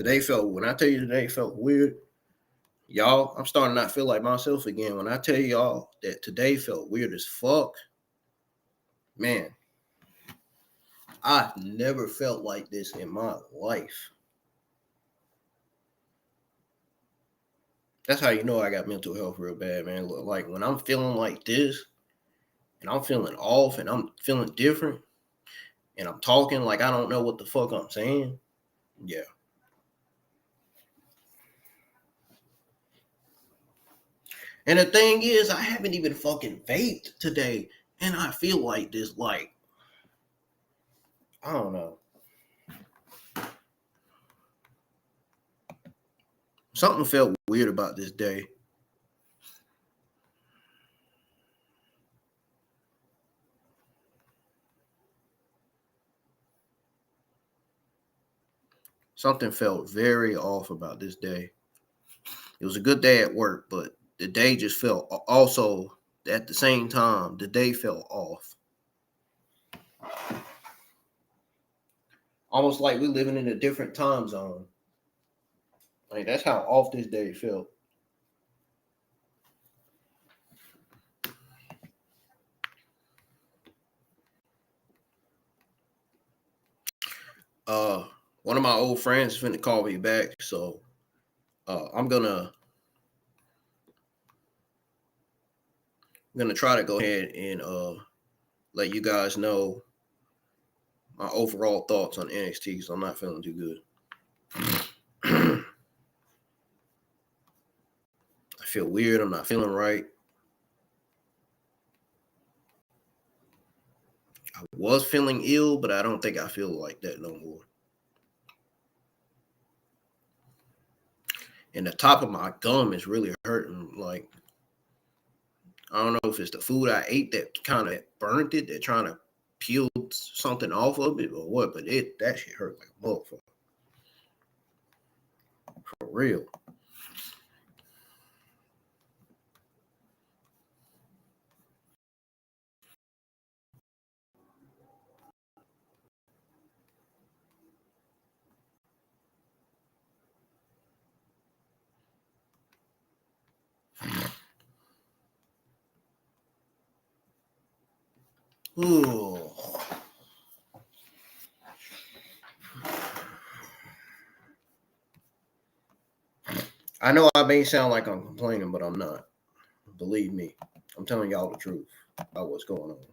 when I tell you today felt weird, y'all, I'm starting to not feel like myself again. When I tell y'all that today felt weird as fuck, man, I've never felt like this in my life. That's how you know I got mental health real bad, man. Look, like when I'm feeling like this and I'm feeling off and I'm feeling different and I'm talking like I don't know what the fuck I'm saying. Yeah. And the thing is, I haven't even fucking vaped today. And I feel like this, like, I don't know. Something felt weird about this day. Something felt very off about this day. It was a good day at work, but the day just felt also at the same time, the day felt off. Almost like we're living in a different time zone. Like that's how off this day felt. One of my old friends is finna call me back, so I'm gonna try to go ahead and let you guys know my overall thoughts on NXT because I'm not feeling too good. I feel weird. I'm not feeling right. I was feeling ill, but I don't think I feel like that no more. And the top of my gum is really hurting. Like, I don't know if it's the food I ate that kind of burnt it. They're trying to peel something off of it or what, but that shit hurt like a motherfucker. For real. Ooh. I know I may sound like I'm complaining, but I'm not. Believe me, I'm telling y'all the truth about what's going on.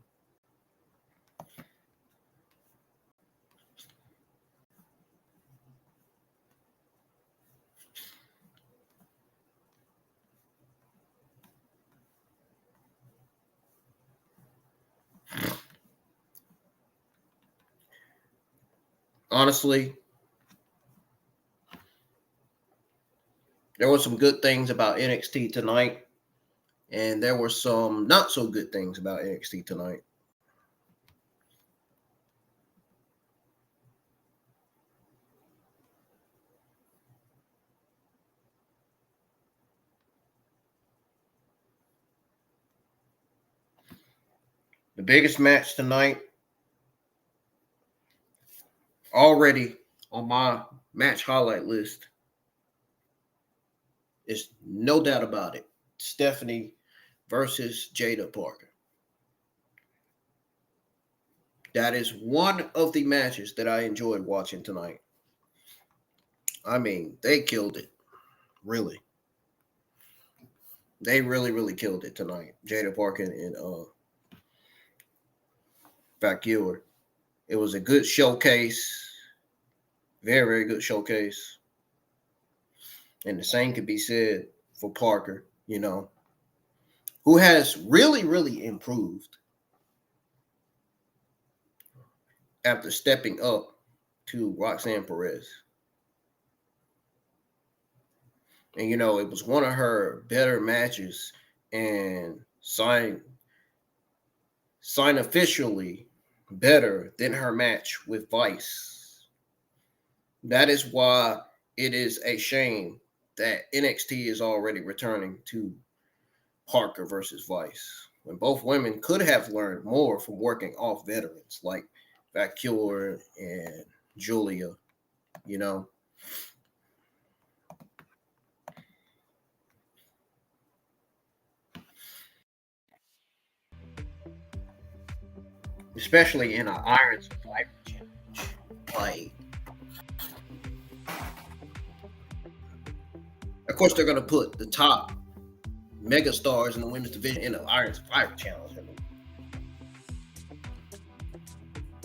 Honestly, there were some good things about NXT tonight, and there were some not so good things about NXT tonight. The biggest match tonight, already on my match highlight list, is no doubt about it. Stephanie versus Jaida Parker. That is one of the matches that I enjoyed watching tonight. I mean, they killed it. Really. They really, really killed it tonight. Jaida Parker and Vaquer. It was a good showcase. Very, very good showcase. And the same could be said for Parker, you know, who has really, really improved after stepping up to Roxanne Perez. And, you know, it was one of her better matches and sign officially better than her match with Vice. That is why it is a shame that NXT is already returning to Parker versus Vice, when both women could have learned more from working off veterans like Vaquer and Julia, you know. especially in an Iron Survivor Challenge. Like, of course, they're going to put the top mega stars in the women's division in the Iron Survivor Challenge. I mean,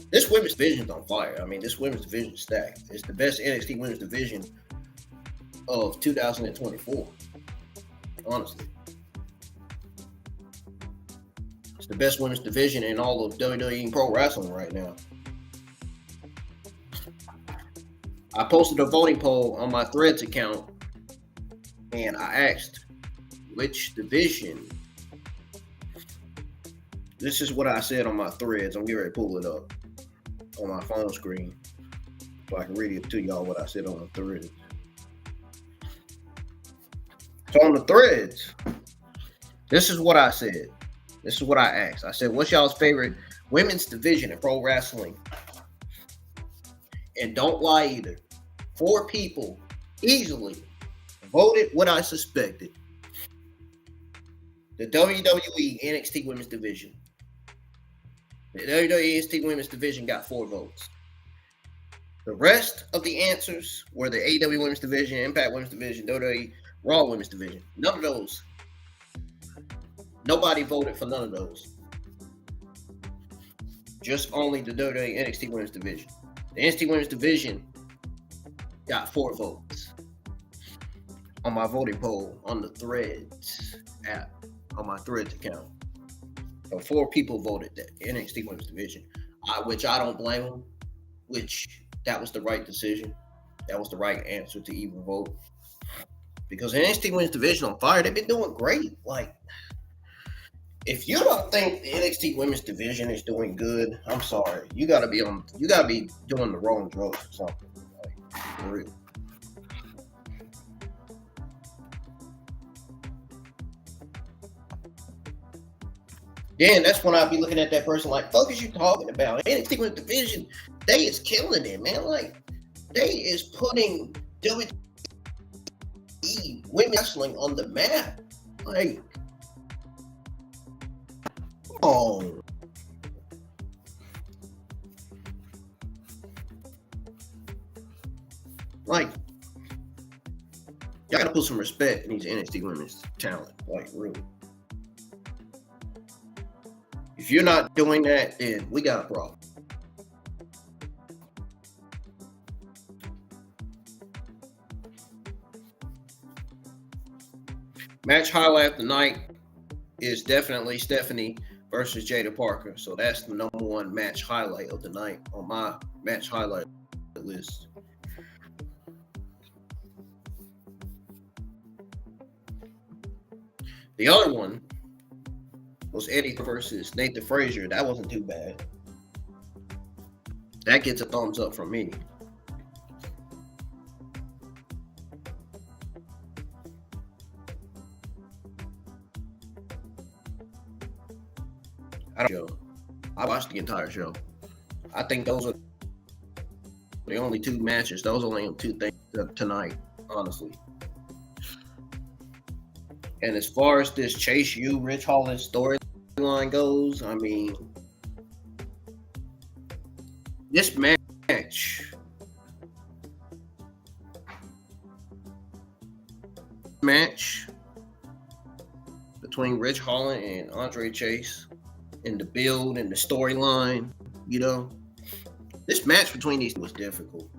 this women's division is on fire. I mean, this women's division is stacked. It's the best NXT women's division of 2024. Honestly, it's the best women's division in all of WWE Pro Wrestling right now. I posted a voting poll on my Threads account, and I asked which division. This is what I said on my Threads. I'm getting ready to pull it up on my phone screen so I can read it to y'all what I said on the Threads. So on the Threads, this is what I said. This is what I asked. I said, what's y'all's favorite women's division in pro wrestling? And don't lie either. 4 people easily voted what I suspected. The WWE NXT Women's Division. The WWE NXT Women's Division got 4 votes. The rest of the answers were the AEW Women's Division, Impact Women's Division, WWE Raw Women's Division. None of those. Nobody voted for none of those. Just only the WWE NXT Women's Division. The NXT Women's Division got 4 votes on my voting poll on the Threads app, on my Threads account. So 4 people voted that NXT Women's Division, which I don't blame them, which that was the right decision. That was the right answer to even vote. Because NXT Women's Division on fire, they've been doing great. Like, if you don't think the NXT Women's Division is doing good, I'm sorry. You gotta be doing the wrong drugs or something. Like, for real. Then that's when I'll be looking at that person like, fuck is you talking about? NXT Women's Division, they is killing it, man. Like, they is putting WWE women wrestling on the map. Like, oh. Like, y'all gotta put some respect in these NXT women's talent. Like, really. If you're not doing that, then we got a problem. Match highlight of the night is definitely Stephanie versus Jaida Parker. So that's the number 1 match highlight of the night on my match highlight list. The other one was Eddie versus Nathan Frazer. That wasn't too bad. That gets a thumbs up from me. I watched the entire show. I think those are the only 2 matches. Those are only 2 things tonight, honestly. And as far as this Chase U, Rich Holland storyline goes, I mean, this match between Rich Holland and Andre Chase and the build and the storyline, you know, this match between these was difficult.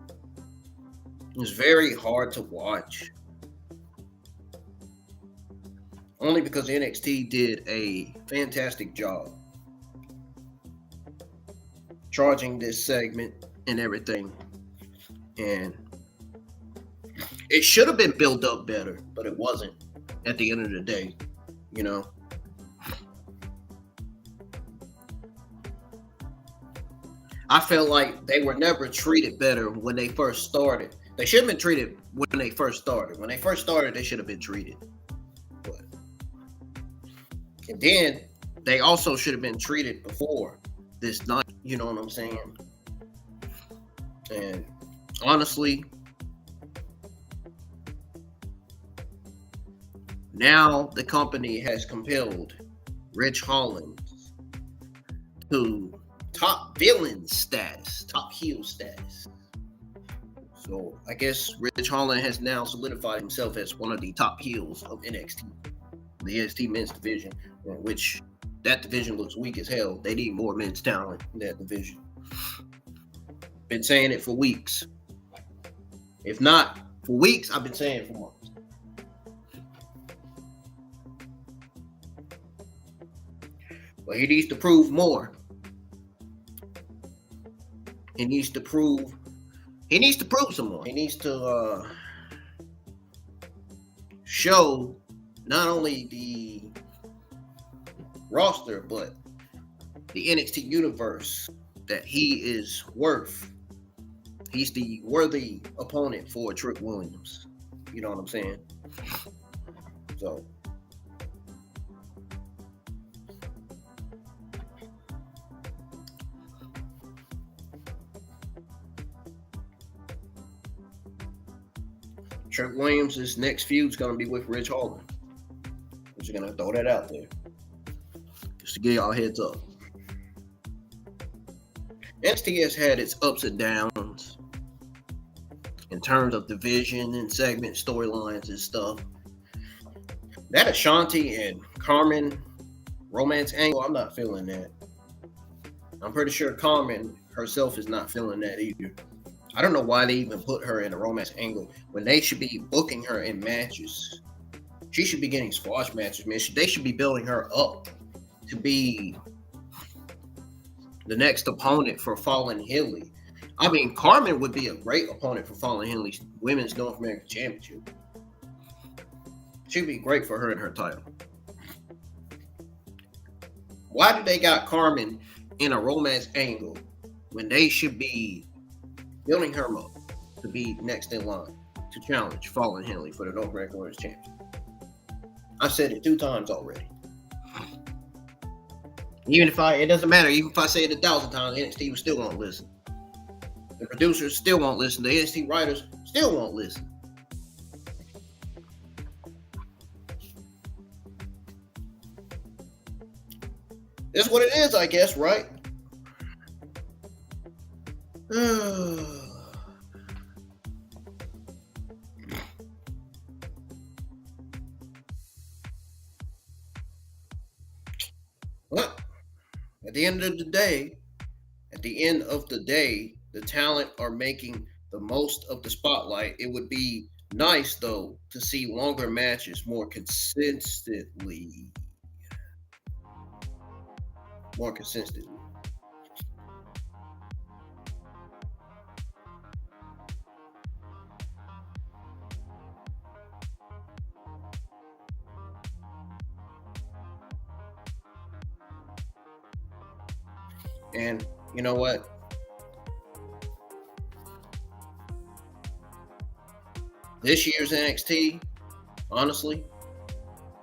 It was very hard to watch. Only because NXT did a fantastic job charging this segment and everything. And it should have been built up better, but it wasn't at the end of the day, you know. I felt like they were never treated better when they first started. They should have been treated when they first started. When they first started, they should have been treated. And then they also should have been treated before this night. You know what I'm saying? And honestly, now the company has compelled Rich Holland to top villain status, top heel status. So I guess Ridge Holland has now solidified himself as one of the top heels of NXT, the NXT men's division, which that division looks weak as hell. They need more men's talent in that division. Been saying it for weeks. If not for weeks, I've been saying it for months. But he needs to prove more. He needs to prove some more. He needs to show not only the roster, but the NXT universe that he is worth. He's the worthy opponent for Trick Williams. You know what I'm saying? So Trick Williams' next feud is going to be with Ridge Holland. I'm just going to throw that out there. Just to give y'all a heads up. NXT has had its ups and downs in terms of division and segment storylines and stuff. That Ashanti and Carmen romance angle, I'm not feeling that. I'm pretty sure Carmen herself is not feeling that either. I don't know why they even put her in a romance angle when they should be booking her in matches. She should be getting squash matches, man. They should be building her up to be the next opponent for Fallon Henley. I mean, Carmen would be a great opponent for Fallon Henley's Women's North American Championship. She'd be great for her and her title. Why did they got Carmen in a romance angle when they should be building her up to be next in line to challenge Fallon Henley for the North American Women's Championship? I've said it 2 times already. It doesn't matter. Even if I say it 1,000 times, NXT still won't listen. The producers still won't listen. The NXT writers still won't listen. That's what it is, I guess, right? Well, at the end of the day, the talent are making the most of the spotlight. It would be nice, though, to see longer matches more consistently. And you know what? This year's NXT, honestly,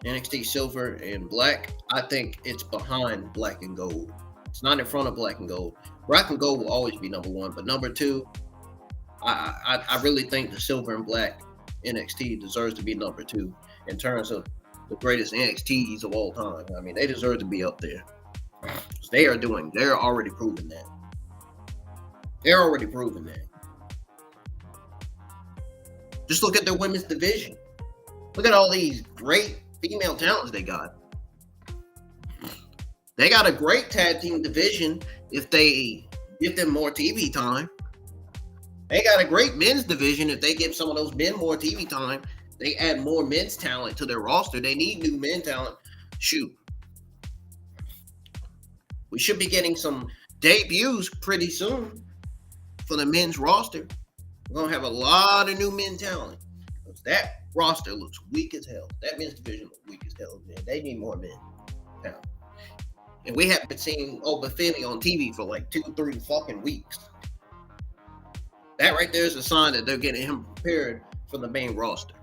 NXT Silver and Black, I think it's behind Black and Gold. It's not in front of Black and Gold. Black and Gold will always be number 1, but number 2, I really think the Silver and Black NXT deserves to be number 2 in terms of the greatest NXTs of all time. I mean, they deserve to be up there. They're already proving that. Just look at their women's division. Look at all these great female talents they got. They got a great tag team division if they give them more TV time. They got a great men's division if they give some of those men more TV time. They add more men's talent to their roster. They need new men talent. Shoot. We should be getting some debuts pretty soon for the men's roster. We're going to have a lot of new men talent. Because that roster looks weak as hell. That men's division looks weak as hell, man. They need more men talent. And we haven't seen Obafemi on TV for like 2-3 fucking weeks. That right there is a sign that they're getting him prepared for the main roster.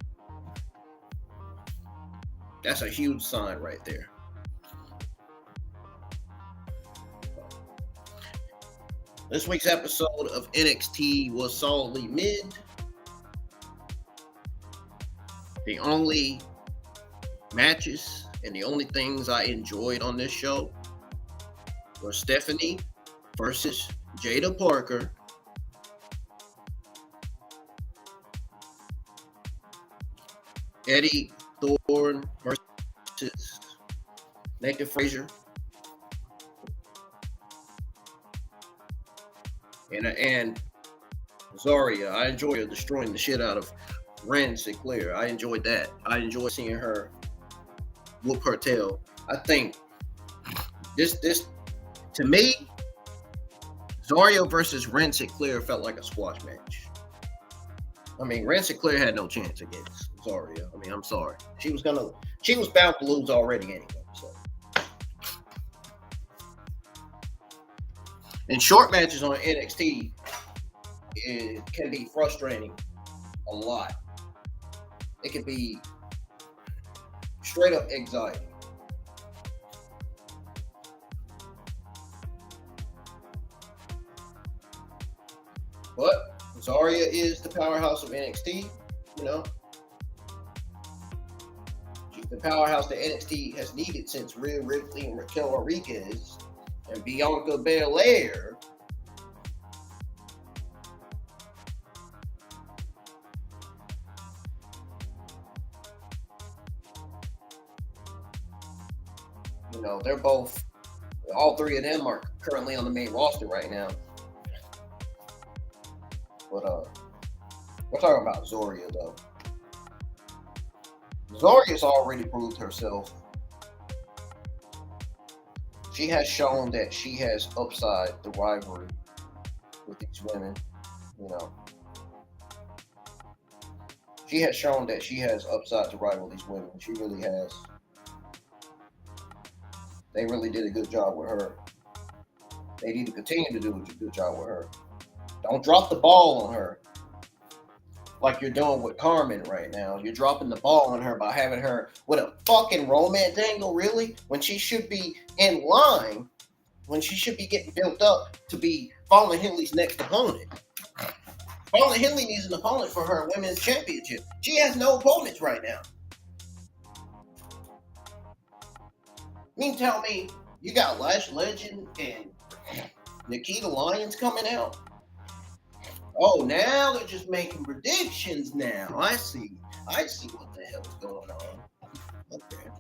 That's a huge sign right there. This week's episode of NXT was solidly mid. The only matches and the only things I enjoyed on this show were Stephanie versus Jaida Parker. Eddy Thorpe versus Nathan Frazer. And Zaria. I enjoy her destroying the shit out of Wren Sinclair. I enjoyed that. I enjoy seeing her whoop her tail. I think this to me, Zaria versus Wren Sinclair felt like a squash match. I mean, Wren Sinclair had no chance against Zaria. I mean, I'm sorry. She was bound to lose already anyway. So, and short matches on NXT, it can be frustrating a lot. It can be straight up anxiety. But Zaria is the powerhouse of NXT, you know. She's the powerhouse that NXT has needed since Rhea Ripley and Raquel Rodriguez and Bianca Belair. You know, they're both, all three of them are currently on the main roster right now. But we're talking about Zaria though. Zaria's already proved herself. She has shown that she has upside the rivalry with these women, you know. She has shown that she has upside to rival these women. She really has. They really did a good job with her. They need to continue to do a good job with her. Don't drop the ball on her like you're doing with Carmen right now. You're dropping the ball on her by having her with a fucking romance angle, really? When she should be in line, when she should be getting built up to be Fallon Henley's next opponent. Fallon Henley needs an opponent for her women's championship. She has no opponents right now. You mean tell me you got Lash Legend and Nikita Lyons coming out? Oh, now they're just making predictions now. I see what the hell is going on. Okay.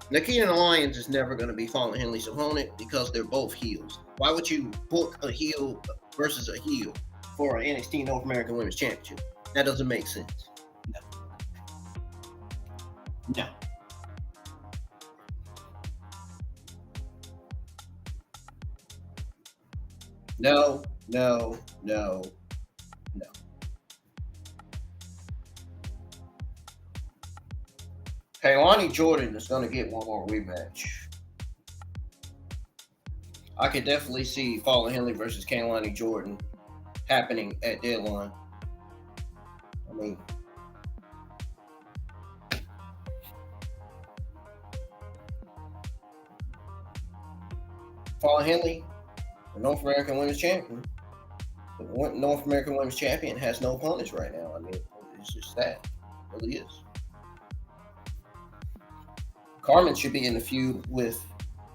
Nikita Lyons is never going to be Fallon Henley's opponent because they're both heels. Why would you book a heel versus a heel for an NXT North American Women's Championship? That doesn't make sense. No. No. Kaylani Jordan is going to get one more rematch. I could definitely see Fallon Henley versus Kaylani Jordan happening at Deadline. I mean, Fallon Henley, the North American Women's Champion. The North American Women's Champion has no opponents right now. I mean, it's just that. It really is. Carmen should be in the feud with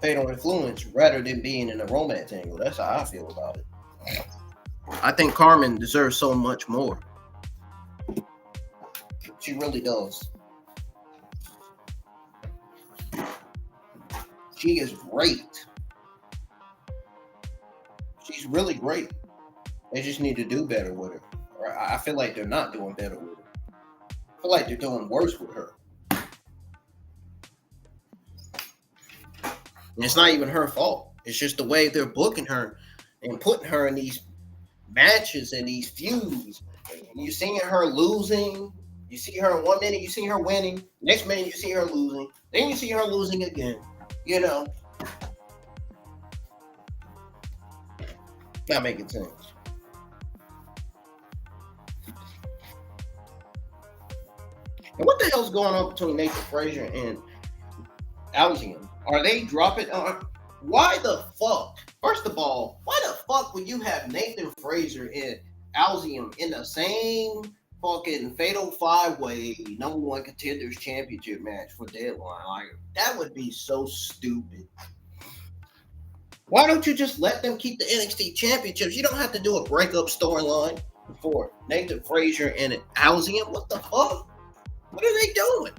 Fatal Influence rather than being in a romance angle. That's how I feel about it. I think Carmen deserves so much more. She really does. She is great. She's really great. They just need to do better with her. I feel like they're not doing better with her. I feel like they're doing worse with her. And it's not even her fault. It's just the way they're booking her and putting her in these matches and these feuds. You're seeing her losing. You see her 1 minute, you see her winning. Next minute, you see her losing. Then you see her losing again. You know. Not making sense. And what the hell's going on between Nathan Frazer and Alzium? Are they dropping? Why the fuck? First of all, why the fuck would you have Nathan Frazer and Alzium in the same fucking Fatal 5-Way number 1 contenders championship match for Deadline? Like, that would be so stupid. Why don't you just let them keep the NXT championships? You don't have to do a breakup storyline for Nathan Frazer and Alzium. What the fuck? What are they doing?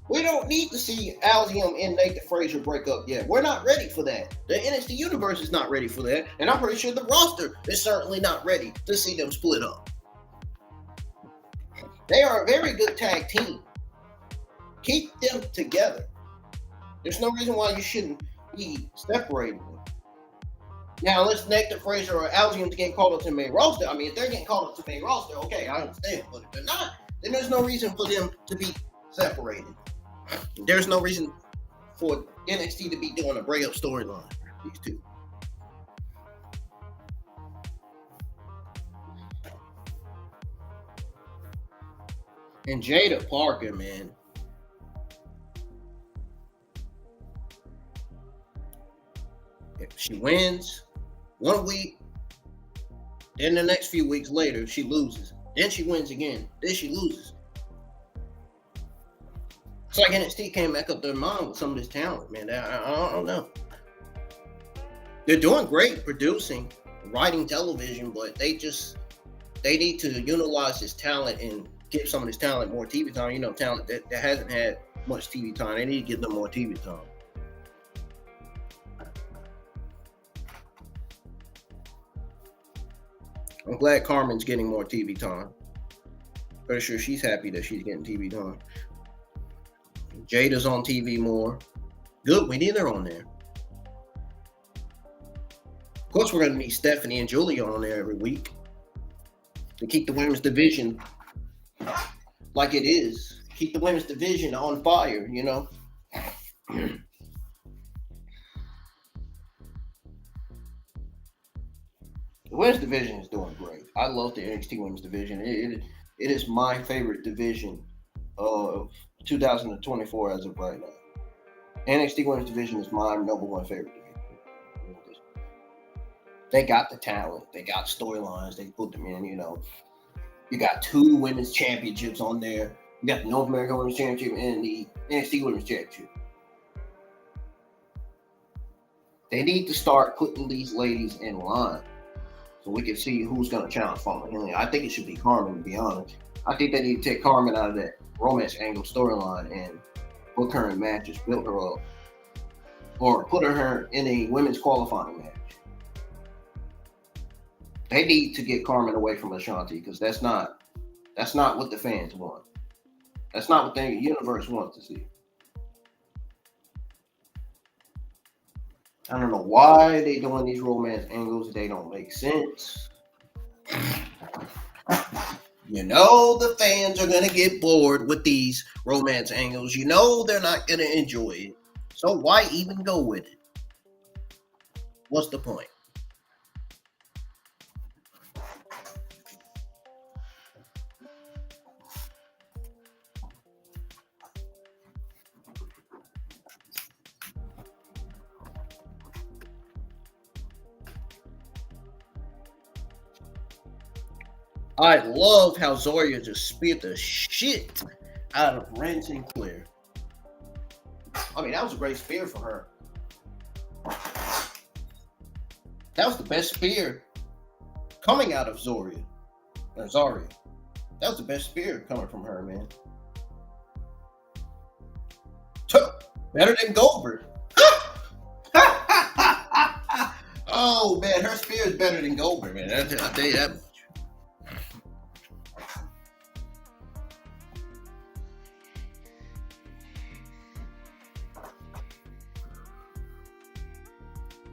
We don't need to see Alzium and Nathan Frazer break up yet. We're not ready for that. The NXT universe is not ready for that. And I'm pretty sure the roster is certainly not ready to see them split up. They are a very good tag team. Keep them together. There's no reason why you shouldn't be separating them. Now, unless Nathan Frazer or Alzium's getting called up to the main roster, I mean, if they're getting called up to the main roster, okay, I understand. But if they're not, then there's no reason for them to be separated. There's no reason for NXT to be doing a breakup storyline. These two. And Jaida Parker, man. If she wins 1 week, then the next few weeks later, she loses. Then she wins again. Then she loses. It's like NXT came back up their mind with some of this talent, man. I don't know. They're doing great producing, writing television, but they need to utilize this talent and give some of this talent more TV time. You know, talent that hasn't had much TV time. They need to give them more TV time. I'm glad Carmen's getting more TV time. Pretty sure she's happy that she's getting TV time. Jada's on TV more. Good, we need her on there. Of course, we're going to need Stephanie and Julia on there every week to keep the women's division like it is. Keep the women's division on fire, you know. The women's division is doing great. I love the NXT women's division. It is my favorite division of 2024 as of right now. NXT women's division is my number one favorite division. They got the talent. They got storylines. They put them in, you know. You got 2 women's championships on there. You got the North American Women's Championship and the NXT Women's Championship. They need to start putting these ladies in line so we can see who's going to challenge for them. I think it should be Carmen, to be honest. I think they need to take Carmen out of that romance angle storyline and book her in matches, build her up, or put her in a women's qualifying match. They need to get Carmen away from Ashanti because that's not what the fans want. That's not what the universe wants to see. I don't know why they doing these romance angles. They don't make sense. You know the fans are going to get bored with these romance angles. You know they're not going to enjoy it. So why even go with it? What's the point? I love how Zaria just speared the shit out of Wren Sinclair. I mean, that was a great spear for her. That was the best spear coming out of Zaria. That was the best spear coming from her, man. Better than Goldberg. Oh, man, her spear is better than Goldberg, man. I'll tell you that much.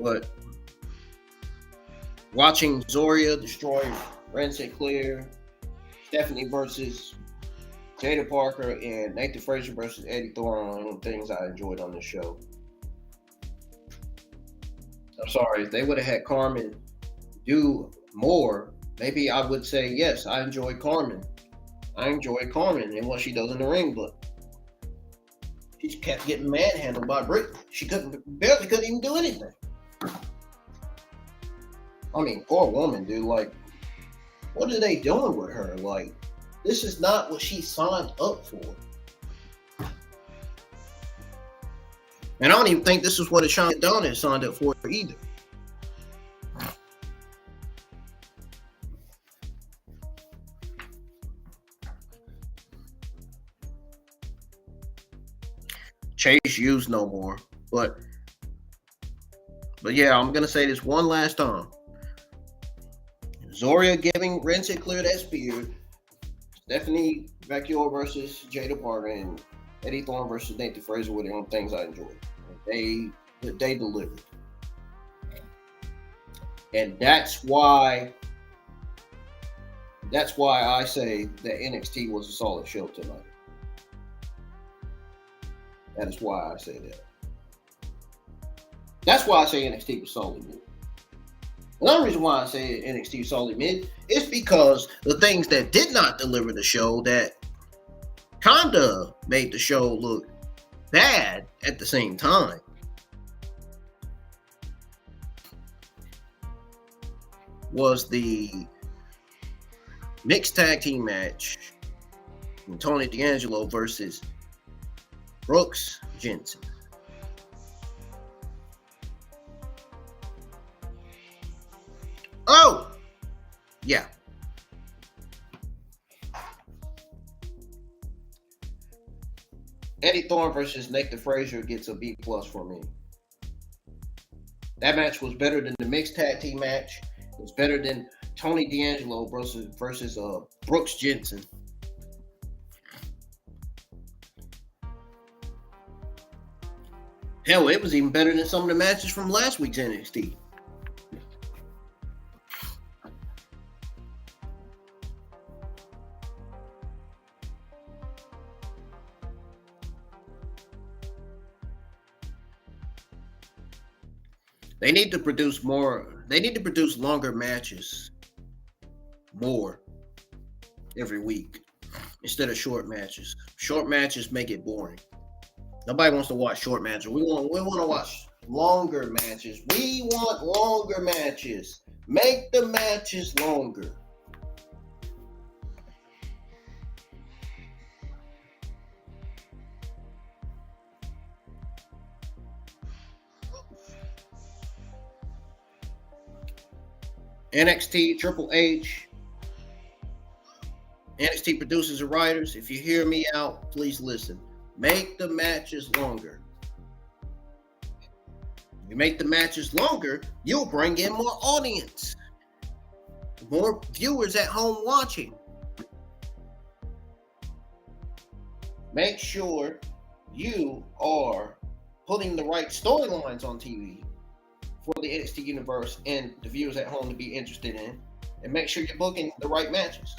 But watching Zaria destroy Wren Sinclair, Stephanie versus Jaida Parker, and Nathan Frazer versus Eddy Thorpe are one of the things I enjoyed on this show. I'm sorry, if they would have had Carmen do more, maybe I would say, yes, I enjoy Carmen. I enjoy Carmen and what she does in the ring, but she kept getting manhandled by Britt. She barely couldn't even do anything. I mean, poor woman, dude. Like, what are they doing with her? Like, this is not what she signed up for. And I don't even think this is what Shawn Spears signed up for either. Chase used no more. But yeah, I'm gonna say this one last time. Zaria giving Wren Sinclair that spear. Stephanie Vaquer versus Jaida Parker, and Eddy Thorpe versus Nathan Frazer were the only things I enjoyed. They delivered. And that's why I say that NXT was a solid show tonight. That is why I say that. That's why I say NXT was solid mid. Another reason why I say NXT was solid mid is because the things that did not deliver the show that kinda made the show look bad at the same time was the mixed tag team match from Tony D'Angelo versus Brooks Jensen. Oh, yeah. Eddy Thorpe versus Nathan Frazer gets a B+ from me. That match was better than the mixed tag team match. It was better than Tony D'Angelo versus Brooks Jensen. Hell, it was even better than some of the matches from last week's NXT. They need to produce more. They need to produce longer matches more every week instead of short matches. Short matches make it boring. Nobody wants to watch short matches. We want to watch longer matches. We want longer matches. Make the matches longer. NXT, Triple H, NXT producers and writers, if you hear me out, please listen. Make the matches longer. If you make the matches longer, you'll bring in more audience. More viewers at home watching. Make sure you are putting the right storylines on TV for the NXT universe and the viewers at home to be interested in, and make sure you're booking the right matches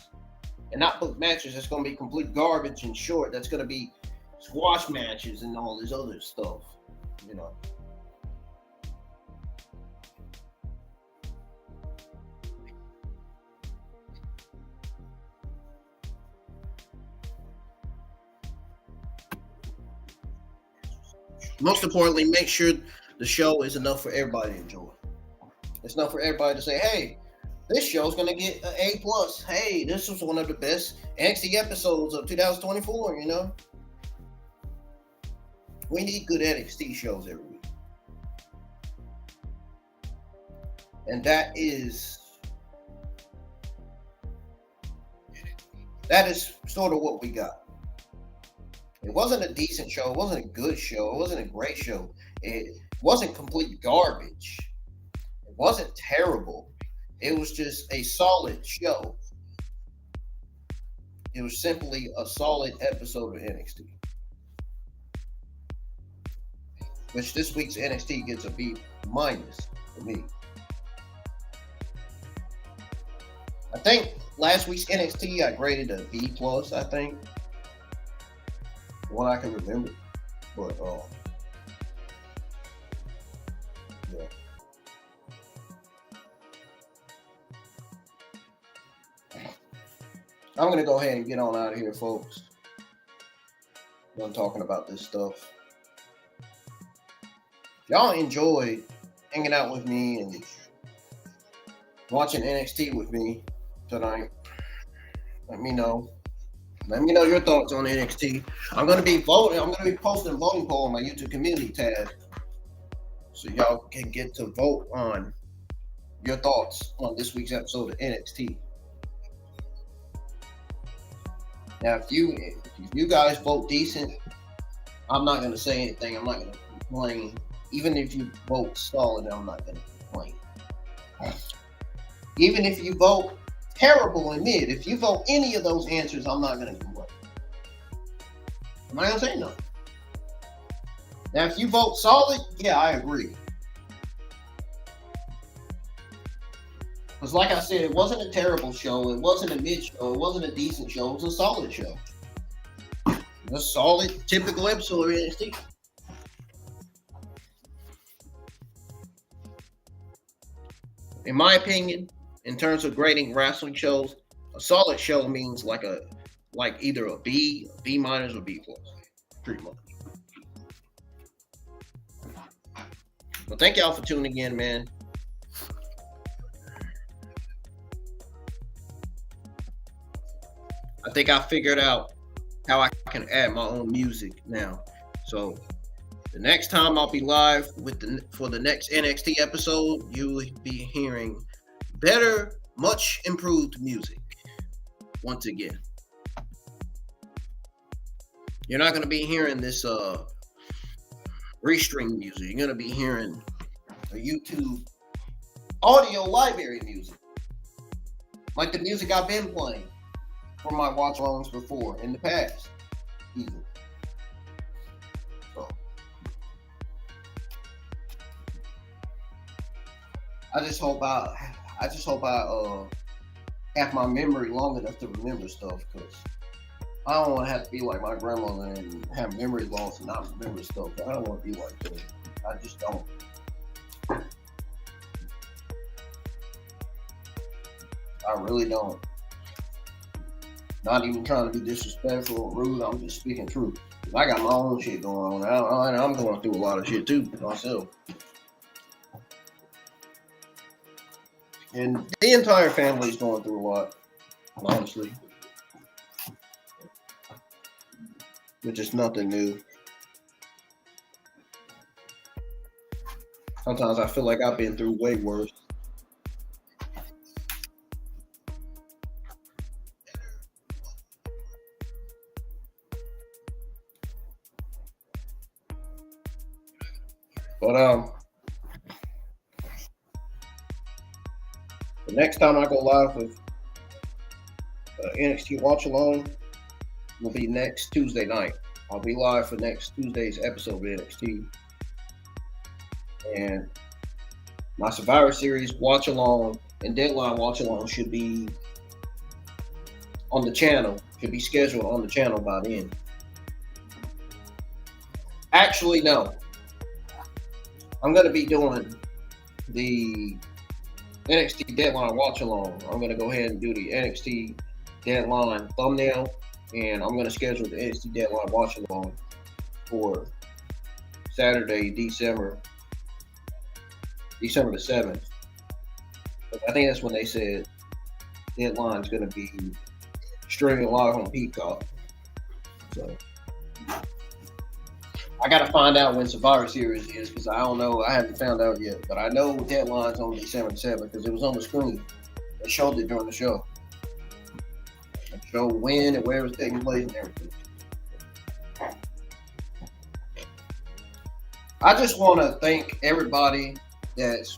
and not book matches that's going to be complete garbage and short. That's going to be squash matches and all this other stuff, you know. Most importantly, make sure the show is enough for everybody to enjoy. It's enough for everybody to say, hey, this show's going to get an A+. Hey, this was one of the best NXT episodes of 2024, you know? We need good NXT shows every week. And that is sort of what we got. It wasn't a decent show. It wasn't a good show. It wasn't a great show. It wasn't complete garbage. It wasn't terrible. It was just a solid show. It was simply a solid episode of NXT. Which this week's NXT gets a B- for me. I think last week's NXT I graded a B+, I think. One I can remember. But yeah. I'm going to go ahead and get on out of here, folks. Done talking about this stuff. If y'all enjoyed hanging out with me and watching NXT with me tonight, let me know. Let me know your thoughts on NXT. I'm gonna be voting. I'm gonna be posting a voting poll on my YouTube community tab, so y'all can get to vote on your thoughts on this week's episode of NXT. Now, if you guys vote decent, I'm not gonna say anything. I'm not gonna complain. Even if you vote solid, I'm not gonna complain. Even if you vote terrible and mid, if you vote any of those answers, I'm not gonna complain. I'm not gonna say nothing. Now, if you vote solid, yeah, I agree. Because like I said, it wasn't a terrible show. It wasn't a mid show. It wasn't a decent show. It was a solid show. A solid, typical episode of NXT. In my opinion, in terms of grading wrestling shows, a solid show means like either a B minus, or B plus. Pretty much. Well, thank y'all for tuning in, man. I think I figured out how I can add my own music now. So the next time I'll be live for the next NXT episode, you'll be hearing better, much improved music once again. You're not going to be hearing this restring music. You're going to be hearing a YouTube audio library music, like the music I've been playing for my watch-alongs before in the past, even. So I just hope I have my memory long enough to remember stuff, because I don't want to have to be like my grandmother and have memory loss and not remember stuff. I don't want to be like that. I just don't. I really don't. Not even trying to be disrespectful or rude. I'm just speaking truth. I got my own shit going on. I'm going through a lot of shit too myself. And the entire family is going through a lot, honestly. Which is nothing new. Sometimes I feel like I've been through way worse. But the next time I go live with NXT Watch Along will be next Tuesday night. I'll be live for next Tuesday's episode of NXT. And my Survivor Series Watch Along and Deadline Watch Along should be on the channel, should be scheduled on the channel by then. Actually, no. I'm going to be doing the NXT Deadline Watch Along. I'm going to go ahead and do the NXT Deadline thumbnail, and I'm going to schedule the NXT Deadline Watch Along for Saturday, December the 7th. I think that's when they said Deadline's going to be streaming live on Peacock. So I got to find out when Survivor Series is, because I don't know. I haven't found out yet. But I know Deadline's on December 7th because it was on the screen. They showed it during the show. They showed when and where it was taking place and everything. I just want to thank everybody that's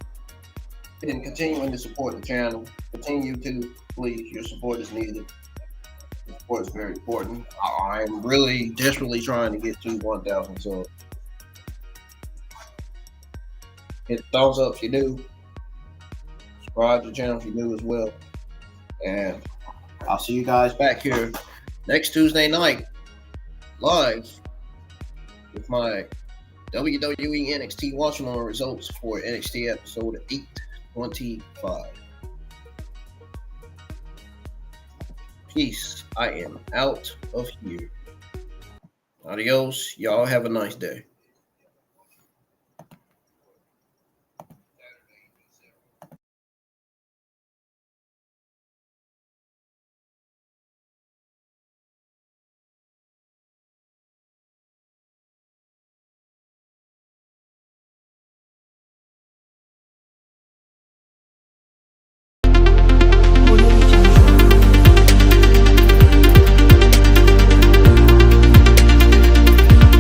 been continuing to support the channel. Continue to, please. Your support is needed. Your support is very important. I'm really desperately trying to get to 1,000 subs. Hit thumbs up if you do. Subscribe to the channel if you do as well. And I'll see you guys back here next Tuesday night live with my WWE NXT Watch Along results for NXT episode 825. Peace. I am out of here. Adios. Y'all have a nice day.